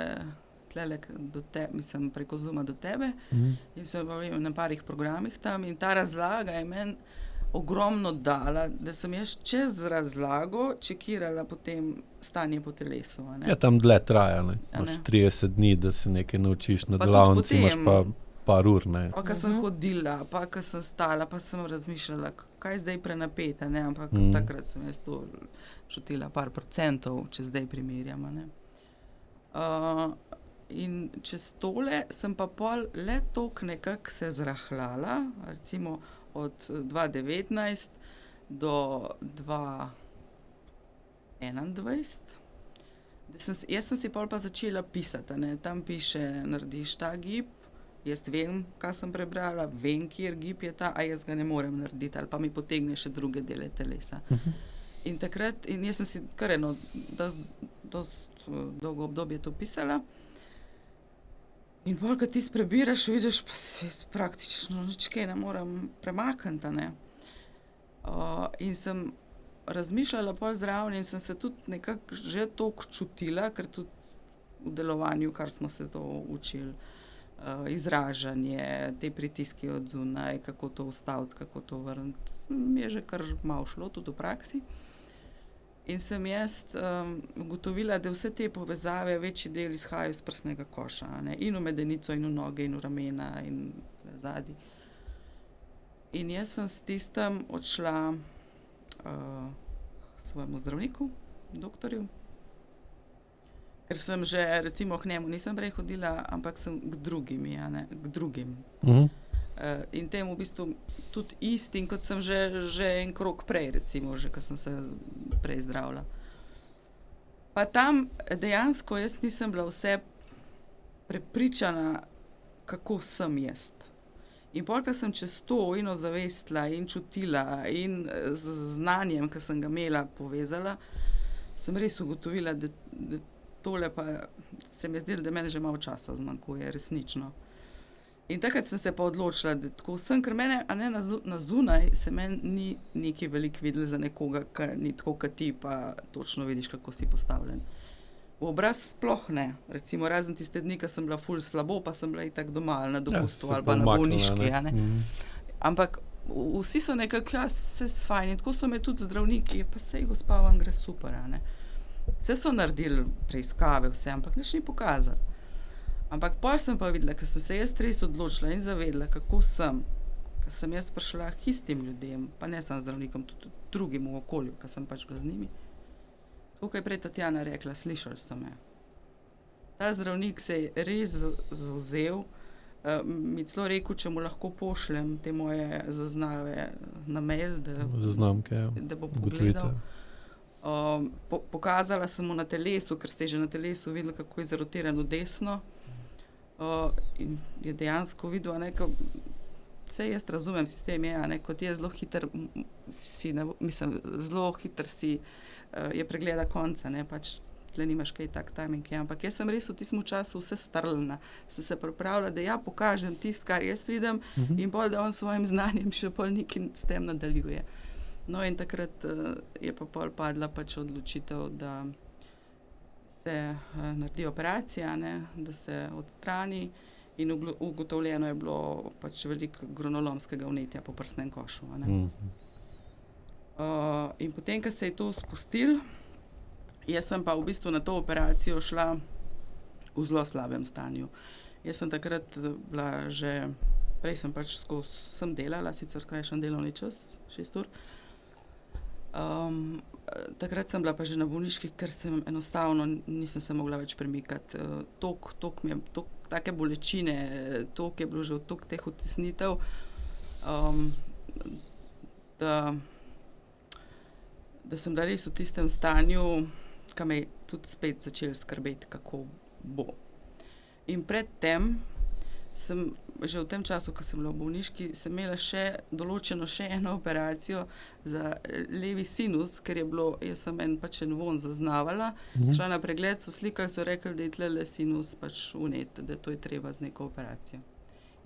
tlele do tebe, preko Zooma do tebe in sem pa na parih programih tam in ta razlaga je meni ogromno dala, da sem jaz čez razlago čekirala potem stanje po telesu. Ja, tam dlje traja, imaš 30 dni, da se nekaj naučiš na delavnici, imaš pa par ur. Pa ko sem hodila, pa ko sem stala, pa sem razmišljala, kaj zdaj prenapeta, ampak takrat sem jaz to čutila par procentov, če zdaj primerjam. In čez tole sem pa pol le toliko nekako se zrahljala, recimo od 2019 do 2021. Jaz sem si pol pa začela pisati, tam piše, narediš ta gib, Jaz vem, kaj sem prebrala, vem, kjer gib je ta, a jaz ga ne morem narediti ali pa mi potegne še druge dele telesa. In takrat, in jaz sem si kar eno dost dolgo obdobje to pisala. In bolj, ko ti prebiraš, vidiš, pa se praktično nič kaj ne morem premakniti, ne. In sem razmišljala pol zraven in sem se tudi nekako že toliko čutila, ker tudi v delovanju, kar smo se to učili, izražanje, te pritiski od zunaj, kako to ustaviti, kako to vrniti, mi je že kar malo šlo tudi v praksi. In sem jaz ugotovila, da vse te povezave večji del izhajajo iz prsnega koša, ne? In v medenico, in v noge, in v ramena, in zadaj. In jaz sem s tistem odšla svojemu zdravniku, doktorju, ker sem že, recimo k njemu nisem prej hodila, ampak sem k drugim. In tem v bistvu tudi istim, kot sem že en krog prej, recimo, že ko sem se prej zdravila. Pa tam dejansko jaz nisem bila vse prepričana, kako sem jaz. In pol, ko sem čez to in ozavestila in čutila in z znanjem, ki sem ga imela, povezala, sem res ugotovila, da tole pa se mi je zdelo, da meni že malo časa zmanjkuje, resnično. In takrat sem se pa odločila, da tako sem, ker mene, a ne, na zunaj se meni ni nekaj veliko videlo za nekoga, ki ni tako kot ti, pa točno vidiš, kako si postavljen. V obraz sploh ne. Recimo razen tiste dni, ko sem bila ful slabo, pa sem bila itak doma ali na dopustu ali pa na bolniški, a ne. Ampak vsi so nekako, ja, se fajn, in tako so me tudi zdravniki, pa sej gospa, vam gre super, a ne. Vse so naredili preiskave, vse, ampak nič ni pokazalo. Ampak pol sem pa videla, ker sem se jaz res odločila in zavedla, kako sem, ker sem jaz prišla k istim ljudem, pa ne samo zdravnikom, tudi drugim v okolju, ker sem pač bila z njimi. Tako, kot je prej Tatjana rekla, slišali so me. Ta zdravnik se je res zavzel, mi celo rekel, če mu lahko pošljem te moje zaznave na mail, da bo pogledal. Pokazala sem mu na telesu, ker ste že na telesu videli, kako je zarotiran v desno. In je dejansko videl, ne, saj jaz razumem sistem, je, kot je zelo hiter je pregleda konca, ne, pač tle nimaš kaj tak timing, ampak jaz sem res v tistem času vse strlena, sem se pripravila, da ja pokažem tisto, kar jaz vidim, in pol, da on svojim znanjem še pol nekaj s tem nadaljuje. No, in takrat je pa pol padla pač odločitev, da se naredi operacija, ne, da se odstrani, in ugotovljeno je bilo pač veliko gronolomskega vnetja po prsnem košu, a ne. In potem, ko se je to spustilo, jaz sem pa v bistvu na to operacijo šla v zelo slabem stanju. Jaz sem takrat bila že, prej sem pač sem delala, sicer skrajšan delovni čas, 6 ur. Takrat sem bila pa že na bolniški, ker sem enostavno nisem se mogla več premikati. Take bolečine, toliko je bilo že toliko teh odtisnitev, da sem bila res v tistem stanju, ki me je tudi spet začelo skrbeti, kako bo. In predtem sem že v tem času, ko sem bila v bolniški, sem imela določeno še eno operacijo za levi sinus, ker je bilo, jaz sem pač en von zaznavala, šla na pregled, so slikali, so rekli, da je tlele sinus pač vnet, da to je treba z neko operacijo.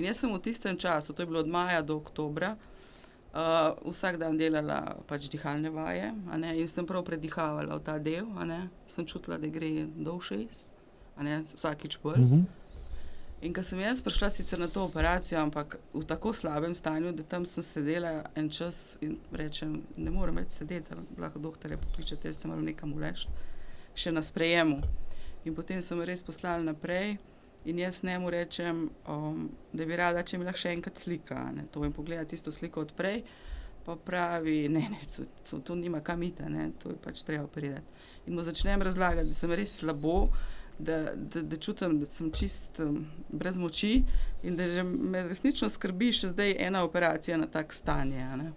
In jaz sem v tistem času, to je bilo od maja do oktobra, vsak dan delala pač dihalne vaje, a ne, in sem prav predihavala v ta del, a ne, sem čutila, da gre do ušes, a ne, vsakič bolj. In ko sem jaz prišla sicer na to operacijo, ampak v tako slabem stanju, da tam sem sedela en čas in rečem, ne morem več sedeti, lahko doktorja pokličete, jaz sem moram nekam uleči, še na sprejemu. In potem sem res poslala naprej in jaz njemu rečem, da bi rada, če mi lahko še enkrat slika, ne, to vem pogledati tisto sliko od prej, pa pravi, ne, to nima kam iti, ne, to je pač treba operirati. In mu začnem razlagati, da sem res slabo, da čutim, da sem čist brez moči in da že me resnično skrbi še zdaj ena operacija na tak stanje, a ne.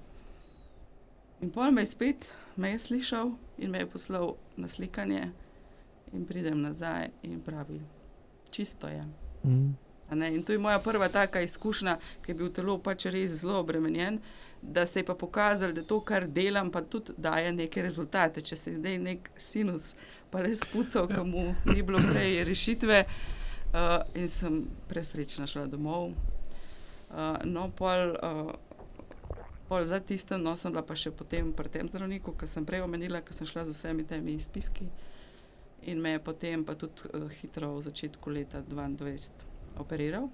In pol me je slišal in me je poslal na slikanje in pridem nazaj in pravi, čisto je. In to je moja prva taka izkušnja, ki je bil telo pač res zelo obremenjen, da se je pa pokazalo, da to, kar delam, pa tudi daje neke rezultate. Če se je zdaj nek sinus pa res pucal, ki mu ni bilo prej rešitve, in sem presrečna šla domov. Pol za tistem, sem bila pa še potem pri tem zdravniku, ki sem prej omenila, ki sem šla z vsemi temi izpiski in me je potem pa tudi hitro v začetku leta 2022 operiral.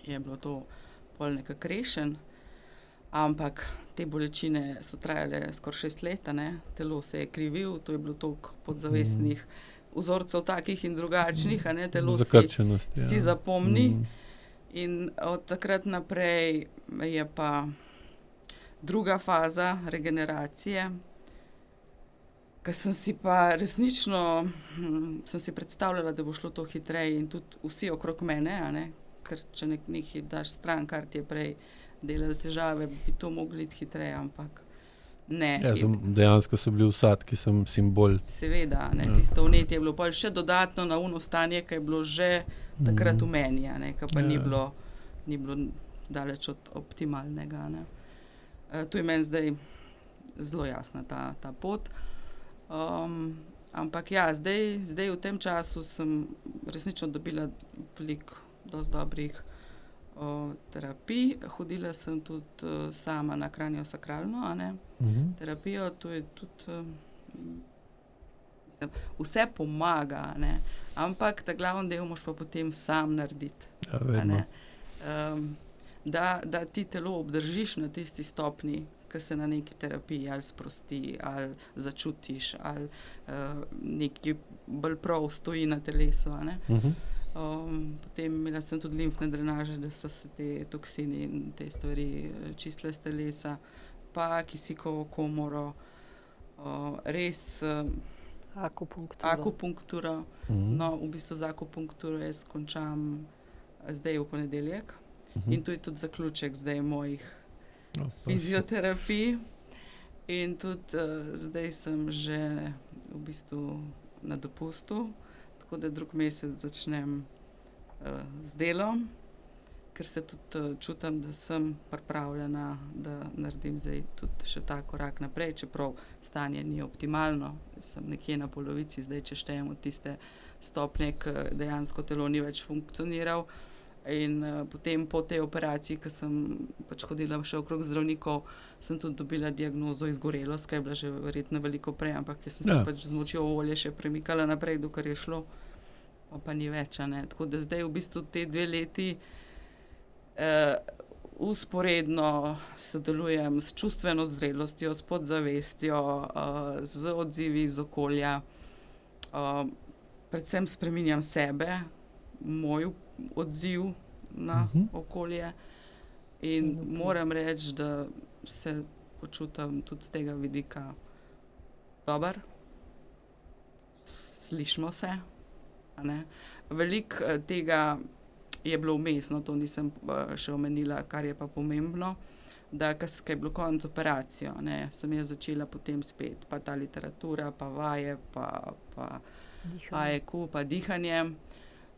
Je bilo to pol nekako rešen, ampak te bolečine so trajale skoraj 6 let, telo se je krivil, to je bilo toliko podzavestnih vzorcev takih in drugačnih, telo si zapomni. In od takrat naprej je pa druga faza regeneracije, ker sem si pa resnično sem si predstavljala, da bo šlo to hitreje in tudi vsi okrog mene, ker če nekaj daš stran, kar ti je prej delali težave, bi to mogli iti hitreje, ampak ne. Ja, dejansko so bili vsadki simbol. Seveda, tisto vnetje je bilo pa še dodatno na ono stanje, ki je bilo že takrat v meni, ki pa ni bilo daleč od optimalnega. To je meni zdaj zelo jasna ta pot. Ampak ja, zdaj v tem času sem resnično dobila veliko dosti dobrih terapij. Hodila sem tudi sama na kraniosakralno terapijo. To je tudi vse pomaga, ampak ta glavni del moraš pa potem sam narediti. Ja, vedno. Da ti telo obdržiš na tisti stopni, ki se na neki terapiji ali sprosti, ali začutiš, ali nekaj bolj prav stoji na telesu. Potem imela sem tudi limfne drenaže, da so se te toksini in te stvari čistile z telesa, pa kisikovo komoro, res akupunkturo. No, v bistvu z akupunkturo jaz končam zdaj v ponedeljek in to je tudi zaključek zdaj mojih fizioterapij. In tudi zdaj sem že v bistvu na dopustu, tako da drug mesec začnem z delom, ker se tudi čutim, da sem pripravljena, da naredim zdaj tudi še ta korak naprej, čeprav stanje ni optimalno. Sem nekje na polovici, zdaj če štejem od tiste stopnje, ki dejansko telo ni več funkcioniral. In potem po tej operaciji, ki sem pač hodila še okrog zdravnikov, sem tudi dobila diagnozo izgorelost, ki je bila že verjetno veliko prej, ampak jaz sem se pač z močjo volje še premikala naprej, dokler je šlo, pa ni več. Tako da zdaj v bistvu te 2 leti vzporedno sodelujem s čustveno zrelostjo, s podzavestjo, z odzivi iz okolja. Predvsem spreminjam sebe, moj odziv na okolje in moram reči, da se počutim tudi z tega vidika dobro. Slišimo se. Veliko tega je bilo vmes, to nisem še omenila, kar je pa pomembno, da ko je bilo konec operacijo, sem jaz začela potem spet, pa ta literatura, pa vaje, pa AEQ, pa dihanje.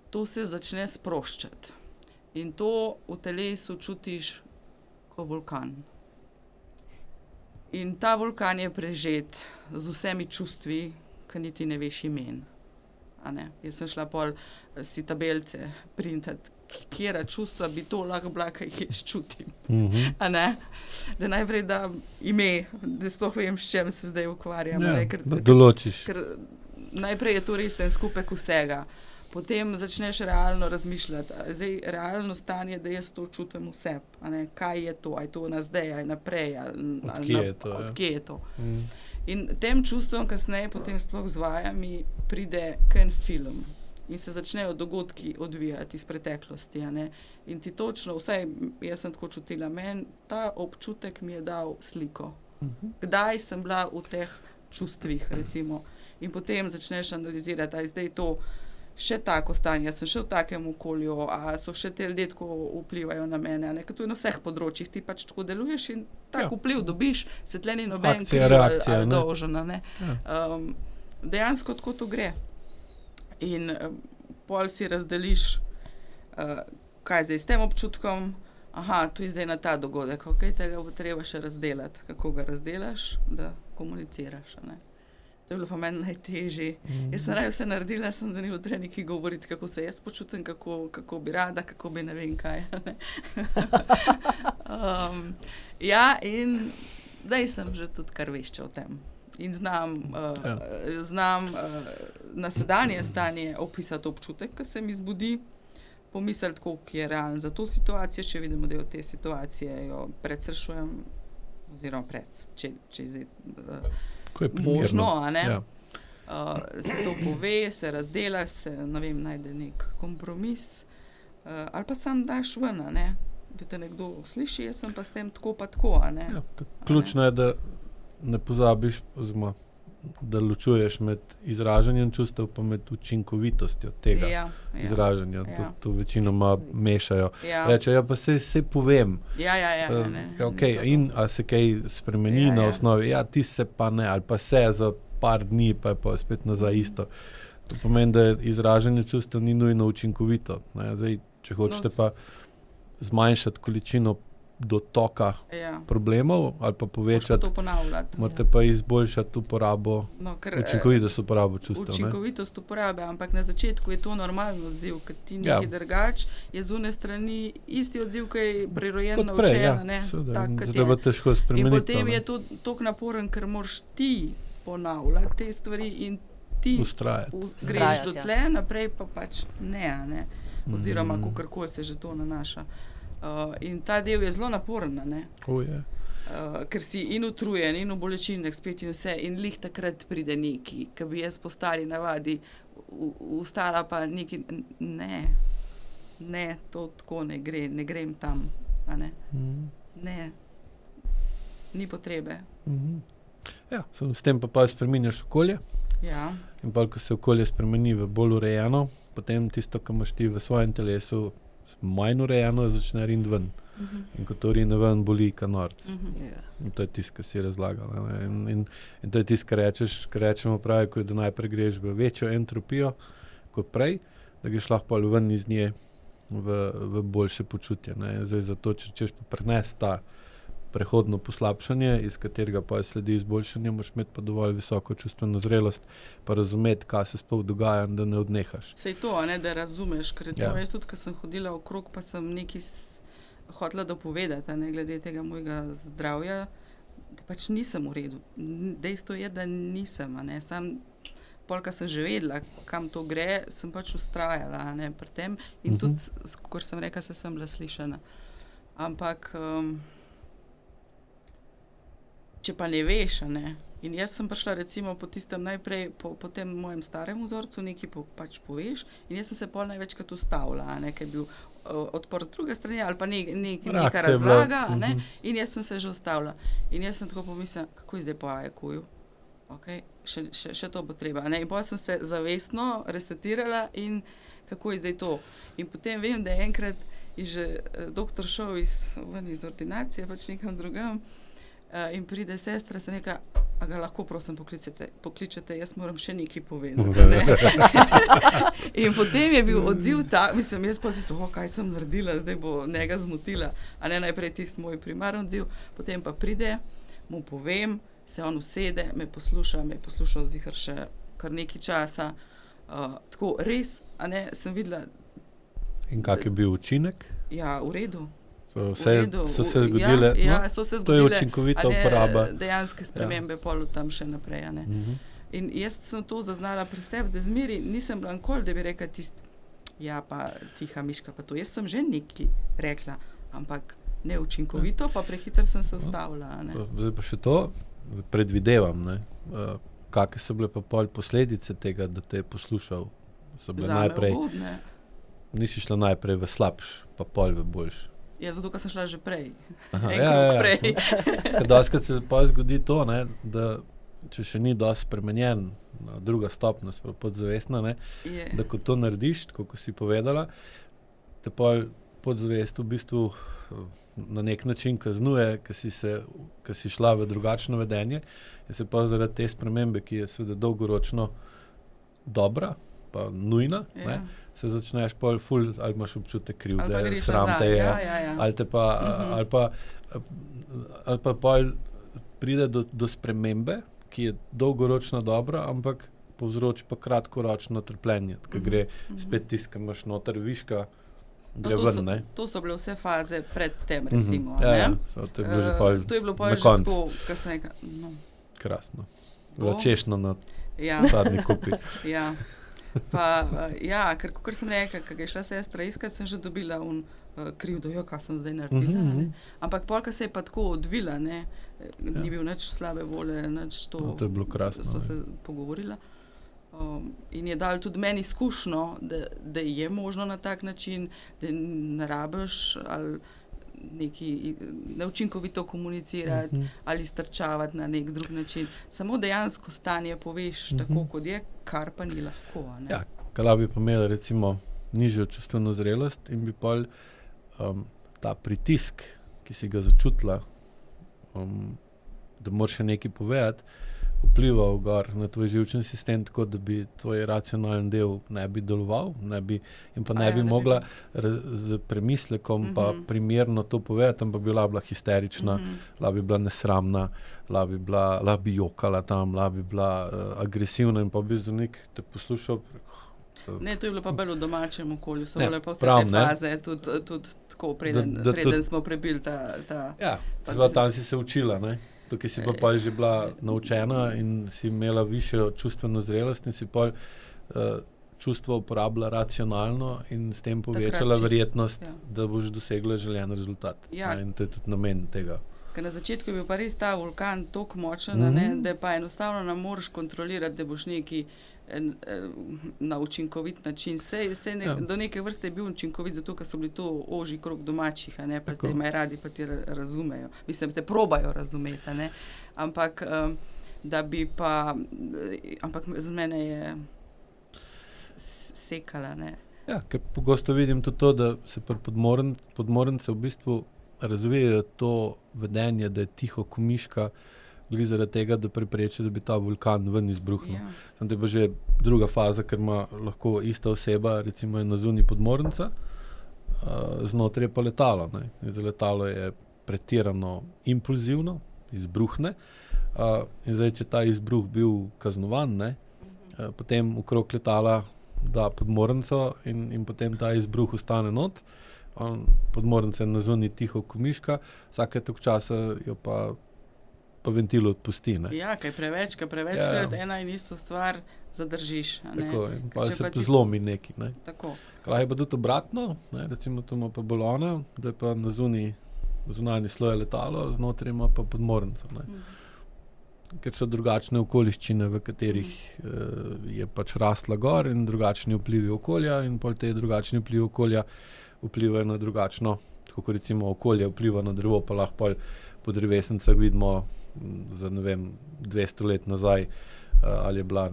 To se začne sproščati in to v telesu čutiš kot vulkan. In ta vulkan je prežet z vsemi čustvi, ki niti ne veš imen. Jaz sem šla pol si tabelce printati, katera čustva bi to lahko bila, kaj jaz čutim. Da najprej dam ime, da sploh vem, s čem se zdaj ukvarjam. Da določiš. Ker najprej je to res en skupek vsega. Potem začneš realno razmišljati. Zdaj, realno stanje, da jaz to čutim v sebi. Kaj je to? A je to na zdaj, a je naprej? Odkje je to? In tem čustvom kasneje, potem sploh z vajami, pride en film in se začnejo dogodki odvijati iz preteklosti. In ti točno, vsaj jaz sem tako čutila, meni ta občutek mi je dal sliko. Kdaj sem bila v teh čustvih, recimo. In potem začneš analizirati, a je zdaj to še tako stanje, sem še v takem okolju, a so še te ljudje tako vplivajo na mene, ker to je na vseh področjih, ti pač tako deluješ in tak vpliv dobiš, se tle ni noben kriv ali dolžen. Dejansko tako to gre. In pol si razdeliš kaj zdaj s tem občutkom, tu je zdaj na ta dogodek, ok, tega bo treba še razdelati, kako ga razdelaš, da komuniciraš, ne. To je bilo pa meni najtežje. Jaz sem raje vse naredila, sem da ni bilo treba nekaj govoriti, kako se jaz počutim, kako bi rada, kako bi ne vem kaj. Ne? In zdaj sem že tudi kar vešča o tem. In znam na sedanje stanje opisati občutek, ki se mi zbudi, pomisliti, koliko je realen za to situacijo, če vidimo, da jo te situacije jo predsršujem, oziroma če zdaj... možno, a ne? Ja. Se to pove, se razdela, se, ne vem, najde nek kompromis, ali pa sam daš ven, a ne? Da te nekdo sliši, jaz sem pa s tem tako pa tako, a ne? Ja, ključno je, da ne pozabiš, oziroma da ločuješ med izražanjem čustev pa med učinkovitostjo tega izražanja. To večinoma mešajo. Rečejo, pa se povem. Okay, in a se kaj spremeni na osnovi, ti se pa ne, ali pa se za par dni, pa je pa spet nazaj isto. To pomeni, da izražanje čustev ni nujno učinkovito. Ne? Zdaj, če hočete pa zmanjšati količino dotoka problemov ali pa povečati, morate pa izboljšati uporabo, učinkovitost uporabo čustev. Učinkovitost uporabe, ampak na začetku je to normalen odziv, ker ti nekaj drugač, je z une strani isti odziv, ki je prirojen naučena. Zdaj bo težko spremeniti. In potem je to toliko naporen, ker moraš ti ponavljati te stvari in ti greš do tle, naprej pa pač ne. Oziroma, kakorkoli se že to nanaša. In ta del je zelo naporen, ne? Ker si in utrujen, in v bolečinah spet in vse, in lih takrat pride neki, ki bi jaz po stari navadi ustala pa neki, ne, to tako ne gre, ne grem tam, a ne? Ne, ni potrebe. Ja, s tem pa spreminjaš okolje. In pa, ko se okolje spremeni v bolj urejeno, potem tisto, kar imaš ti v svojem telesu manj urejeno, začne riniti ven. In ko to rine ven, boli kanorc. In to je tisto, kar si razlagala. In to je tisto, kar rečemo pravi, ko najprej greš v večjo entropijo kot prej, da greš lahko ven iz nje v boljše počutje. Zdaj zato, če češ pa prenesti ta prehodno poslabšanje, iz katerega pa sledi izboljšanje, moraš imeti pa dovolj visoko čustveno zrelost, pa razumeti, kaj se sploh dogaja, da ne odnehaš. Sej to, ne, da razumeš, ker recimo jaz tudi, ko sem hodila okrog, pa sem nekaj hotela dopovedati, ne, glede tega mojega zdravja, da pač nisem v redu. Dejstvo je, da nisem, ne, sam polka sem že vedela, kam to gre, sem pač ustrajala, ne, pri tem in tudi, kot sem rekla, sem bila slišana. Ampak če pa ne veš, ne, in jaz sem prišla recimo po tistem najprej, po tem mojem starem vzorcu, nekaj pač poveš, in jaz sem se pol največkrat ustavila, ne, ker je bil odpor od druge strani, ali pa neka razlaga, ne, in jaz sem se že ustavila. In jaz sem tako pomislila, kako je zdaj po AEQ-ju, okay, še to bo treba, ne, in potem sem se zavestno resetirala in kako je zdaj to. In potem vem, da enkrat je že doktor šel iz ordinacije, pač nekam drugam, in pride sestra, se neka, a ga lahko prosim pokličete, jaz moram še nekaj povedati. Ne? In potem je bil odziv mislim, jaz pa tisto, kaj sem naredila, zdaj bo njega zmotila, a ne najprej tisti moj primarni odziv, potem pa pride, mu povem, se on usede, me posluša zihar še kar nekaj časa, tako res, a ne, sem videla. In kak je bil učinek? Ja, v redu. So se zgodile, so se zgodile, to je učinkovita uporaba. Dejanske spremembe polu tam še naprej. Ne. In jaz sem to zaznala pri sebi, da zmeri nisem bila nikoli, da bi rekla pa tiha miška, pa to. Jaz sem že nekaj rekla, ampak neučinkovito, pa prehiter sem se ustavila. Ne. Zdaj pa še to predvidevam, ne. Kakšne so bile pa pol posledice tega, da te je poslušal? So bile najprej, ugodne. Nisi šla najprej v slabš, pa pol v boljš. Ja, zato, ker sem šla že prej. Prej. Dostikrat se pa zgodi to, ne, da če še ni dosti spremenjen, druga stopnja, podzavestna, ne, da ko to narediš, tako ko si povedala, te podzavest v bistvu na nek način kaznuje, ker si šla v drugačno vedenje in se pa zaradi te spremembe, ki je seveda dolgoročno dobra, pa nujna, ne, se začneš pol ful, ali imaš občutek krivde, Ali pa greš sram te nazaj, je, ja. ali te pa, ali pa pol pride do spremembe, ki je dolgoročno dobra, ampak povzroči pa kratkoročno trpljenje, ki gre spet tisto, ki imaš noter viška, gre ven, ne? To so bile vse faze pred tem, recimo. To je bilo že pol to je bilo pol na že koncu. tako, ko sem rekla, Krasno. Bila češnja na ja. sadni kupi. Ja. Pa, ker kot sem rekla, ko je šla sestra iskat, sem že dobila krivdo, kaj sem zdaj naredila. Ampak pol, ko se je pa tako odvila, ni bil nič slabe volje, nič to. To je bilo krasno. So se pogovorila. In je dal tudi meni izkušnjo, da je možno na tak način, da ne rabiš ali neki neučinkovito komunicirati ali strčavati na nek drug način. Samo dejansko stanje poveš tako, kot je, kar pa ni lahko. Ne? Ja, kaj bi pa imela recimo nižjo čustveno zrelost in bi pol ta pritisk, ki si ga začutila, da moraš še nekaj povedati, vplival gor na tvoj živčen sistem, tako da bi tvoj racionalen del ne bi deloval, ne bi mogla z premislekom pa primerno to povedati, ampak bi bila histerična, lahko bi bila nesramna, lahko bi jokala tam, lahko bi bila agresivna in pa bi zdravnik te poslušal. Ne, to je bilo pa bolj v domačem okolju, so bile pa vse te faze, tudi tako, preden smo prebili ta... Ja, tam si se učila, ne? Tukaj si pa že bila naučena in si imela višjo čustveno zrelost in si pa čustvo uporabila racionalno in s tem povečala verjetnost, da boš dosegla željen rezultat. In to je tudi namen tega. Ker na začetku je bil pa res ta vulkan toliko močen, da pa enostavno ne moreš kontrolirati, da boš neki na učinkovit način. Do neke vrste je bil učinkovit, zato ker so bili to ožji krog domačih, pa te imajo radi, pa ti razumejo. Mislim, te probajo razumeti. Ampak, da bi pa... Ampak z mene je sekala. Ja, ker pogosto vidim tudi to, da se pri podmornice v bistvu razvijajo to vedenje, da je tiho ko miška, zaradi tega, da prepreči, da bi ta vulkan ven izbruhnil. Ja. To je pa že druga faza, ker ima lahko ista oseba, recimo je na zunaj podmornica, znotraj pa letalo. Letalo je pretirano impulzivno, izbruhne. In zdaj, če ta izbruh bil kaznovan, potem okrog letala da podmornico in potem ta izbruh ostane not. Podmornica je na zunaj tiho ko miška, vsake toliko časa jo pa ventilu odpusti. Ja, kaj prevečkrat ena in isto stvar zadržiš. Tako, in pa se zlomi neki. Tako. Lahko je pa tudi obratno, recimo to ima pa bolj da je pa na zunanji sloj letalo, znotraj ima pa podmornico. Ker so drugačne okoliščine, v katerih je pač rasla gor in drugačni vplivi okolja in pol te drugačni vplivi okolja vplivajo na drugačno, tako kot recimo okolje vpliva na drevo, pa lahko po drevesnicah vidimo za 200 let nazaj, ali je bila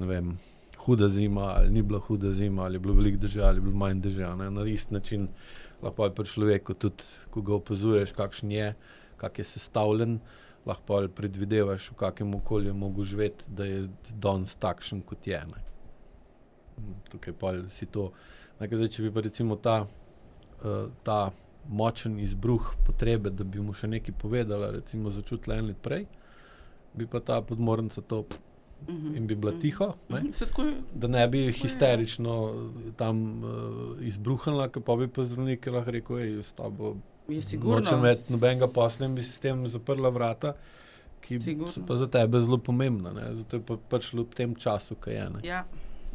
huda zima, ali ni bila huda zima, ali je bilo veliko dežja, ali je bilo manj dežja. Na isti način lahko pri človeku tudi, ko ga opazuješ, kakšen je, kak je sestavljen, lahko predvidevaš, v kakem okolju je mogel živeti, da je danes takšen, kot je. Tukaj pa si to. Zdaj, če bi pa recimo ta močen izbruh potrebe, da bi mu še nekaj povedala, recimo začutila en let prej, bi pa ta podmornica to in bi bila tiho, da ne bi histerično tam izbruhnila, ker pa bi pa zdravnik lahko rekel, s tabo nočem več nobenega posla in bi si s tem zaprla vrata, ki so pa za tebe zelo pomembna. Zato je pa pač v tem času, ki je. Ja,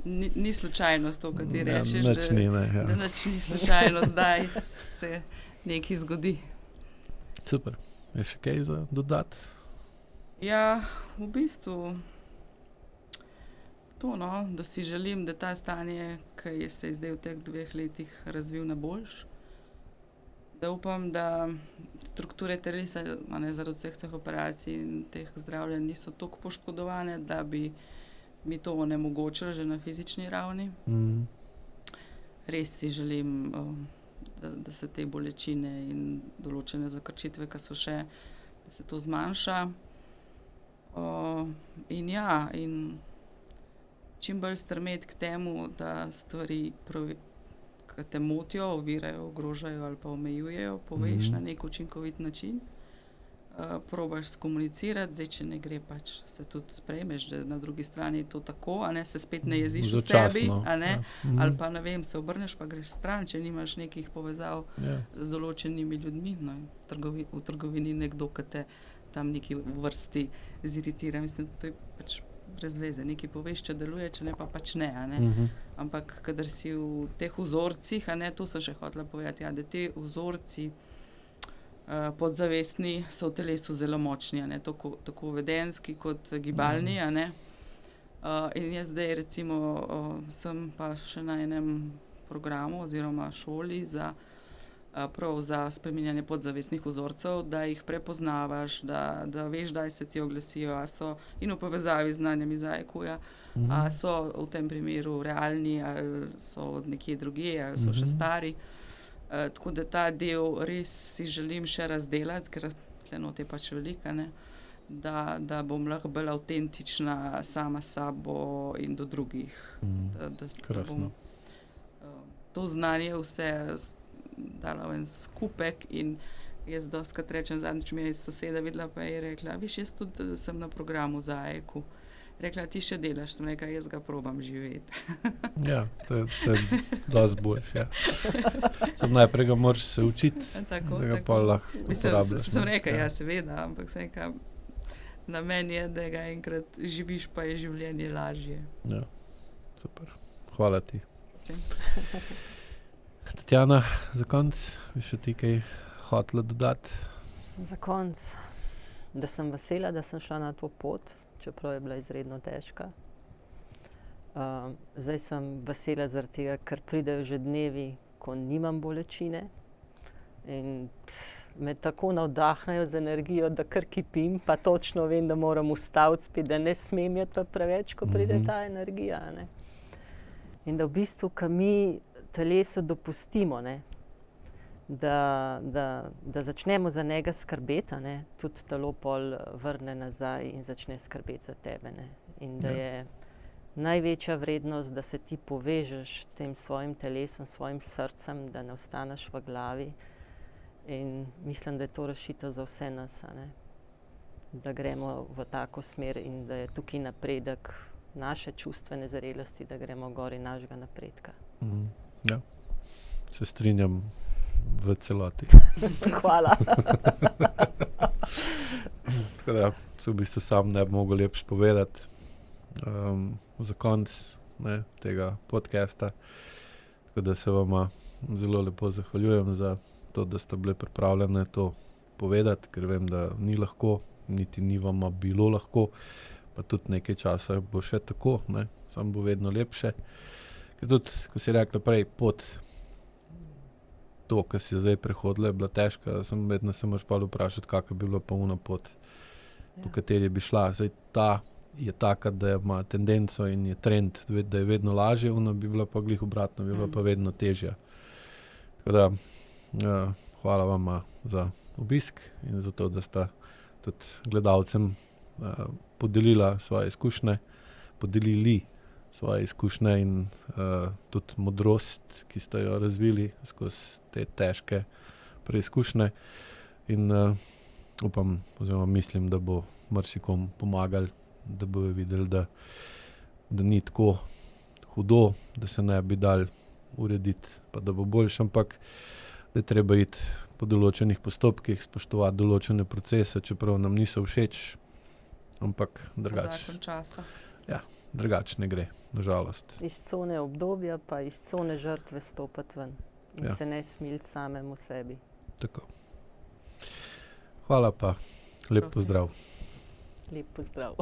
ni slučajnost to, kaj ti rečeš, da nič ni slučajno, zdaj se nekaj zgodi. Super. Je še kaj za dodati? Ja, v bistvu to, da si želim, da ta stanje, ki se je zdaj v teh 2 letih razvil na boljš, da upam, da strukture telesa, zaradi vseh teh operacij in teh zdravljenj niso toliko poškodovane, da bi mi to onemogočilo že na fizični ravni. Res si želim, da se te bolečine in določene zakrčitve, ki so še, da se to zmanjša. In čim bolj strmeti k temu, da stvari ki te motijo, ovirajo, ogrožajo ali pa omejujejo, poveš na nek učinkovit način. Probaš skomunicirati, zdaj, če ne gre, pač se tudi sprejmeš, da na drugi strani je to tako, a ne, se spet ne jeziš v sebi, a ne, ali pa ne vem, se obrneš pa greš stran, če nimaš nekih povezav z določenimi ljudmi, no, v trgovini nekdo, ki te tam neki vrsti ziritira, mislim, to je pač brez veze, nekaj poveš, če deluje, če ne pa pač ne, a ne, ampak kadar si v teh vzorcih, a ne, to sem še hotela povedati, ja, da te vzorci podzavestni so v telesu zelo močni, ne, tako vedenski kot gibalni, a ne. In jaz zdaj recimo sem pa še na enem programu oziroma šoli prav za spreminjanje podzavestnih vzorcev, da jih prepoznavaš, da veš, kdaj se ti oglasijo, a so in v povezavi z znanjem iz AEQ-ja, a so v tem primeru realni, ali so od nekje drugje, ali so še stari. Tako da ta del res si želim še razdelati, ker tle not je pač velika, ne, da bom lahko bolj avtentična sama s sabo in do drugih. Da bom to znanje vse dala v en skupek in jaz dostikrat rečem, zadnjič mi je soseda videla, pa je rekla, veš, jaz tudi sem na programu za AEQ. Rekla, ti še delaš, sem rekla, jaz ga probam živeti. Ja, to je dosti boljš, ja. Sem najprej ga moraš se učiti, da ga pa lahko uporabljaš. Sem rekla, ja, seveda, ampak sem rekla, namen je, da ga enkrat živiš, pa je življenje lažje. Ja, super. Hvala ti. Tatjana, za konec, bi še ti kaj hotela dodati? Za konec, da sem vesela, da sem šla na to pot, čeprav je bila izredno težka. Zdaj sem vesela zaradi tega, ker pridejo že dnevi, ko nimam bolečine in me tako navdahnejo z energijo, da kar kipim, pa točno vem, da moram ustaviti spet, da ne smem jeti preveč, ko pride ta energija, ne. In da v bistvu, ko mi telesu dopustimo, ne, da začnemo za njega skrbeti, ne, tudi telo pol vrne nazaj in začne skrbeti za tebe, ne. In da je največja vrednost, da se ti povežeš s tem svojim telesom, svojim srcem, da ne ostaneš v glavi. In mislim, da je to rešitev za vse nas, a ne. Da gremo v tako smer in da je tukaj napredek naše čustvene zrelosti, da gremo gori našega napredka. Ja, se strinjam v celoti. Hvala. Tako da se v bistvu sam ne bi mogel lepše povedati za konec tega podcasta. Tako da se vama zelo lepo zahvaljujem za to, da ste bili pripravljeni to povedati, ker vem, da ni lahko, niti ni vama bilo lahko, pa tudi nekaj časa bo še tako, ne, samo bo vedno lepše. Ker tudi, ko si rekla prej, pot to, kar si zdaj prehodila, je bila težka, vedno se moraš pa vprašati, kakva bi bila polna pot, po kateri bi šla. Zdaj ta je taka, da ima tendenco in je trend, da je vedno lažje, ona bi bila pa glih obratno, bi bila pa vedno težja. Tako da, hvala vama za obisk in za to, da sta tudi gledalcem podelili svoje izkušnje in tudi modrost, ki ste jo razvili skozi te težke preizkušnje. In upam, oziroma mislim, da bo marsikom pomagali, da bojo videli, da ni tako hudo, da se ne bi dal urediti, pa da bo boljše, ampak da je treba iti po določenih postopkih, spoštovati določene procese, čeprav nam niso všeč, ampak drugače. Zakon časa. Ja, drugače ne gre, nažalost. Iz cone obdobja pa iz cone žrtve stopati ven in se ne smiliti samemu sebi. Tako. Hvala pa. Lep pozdrav. Lep pozdrav.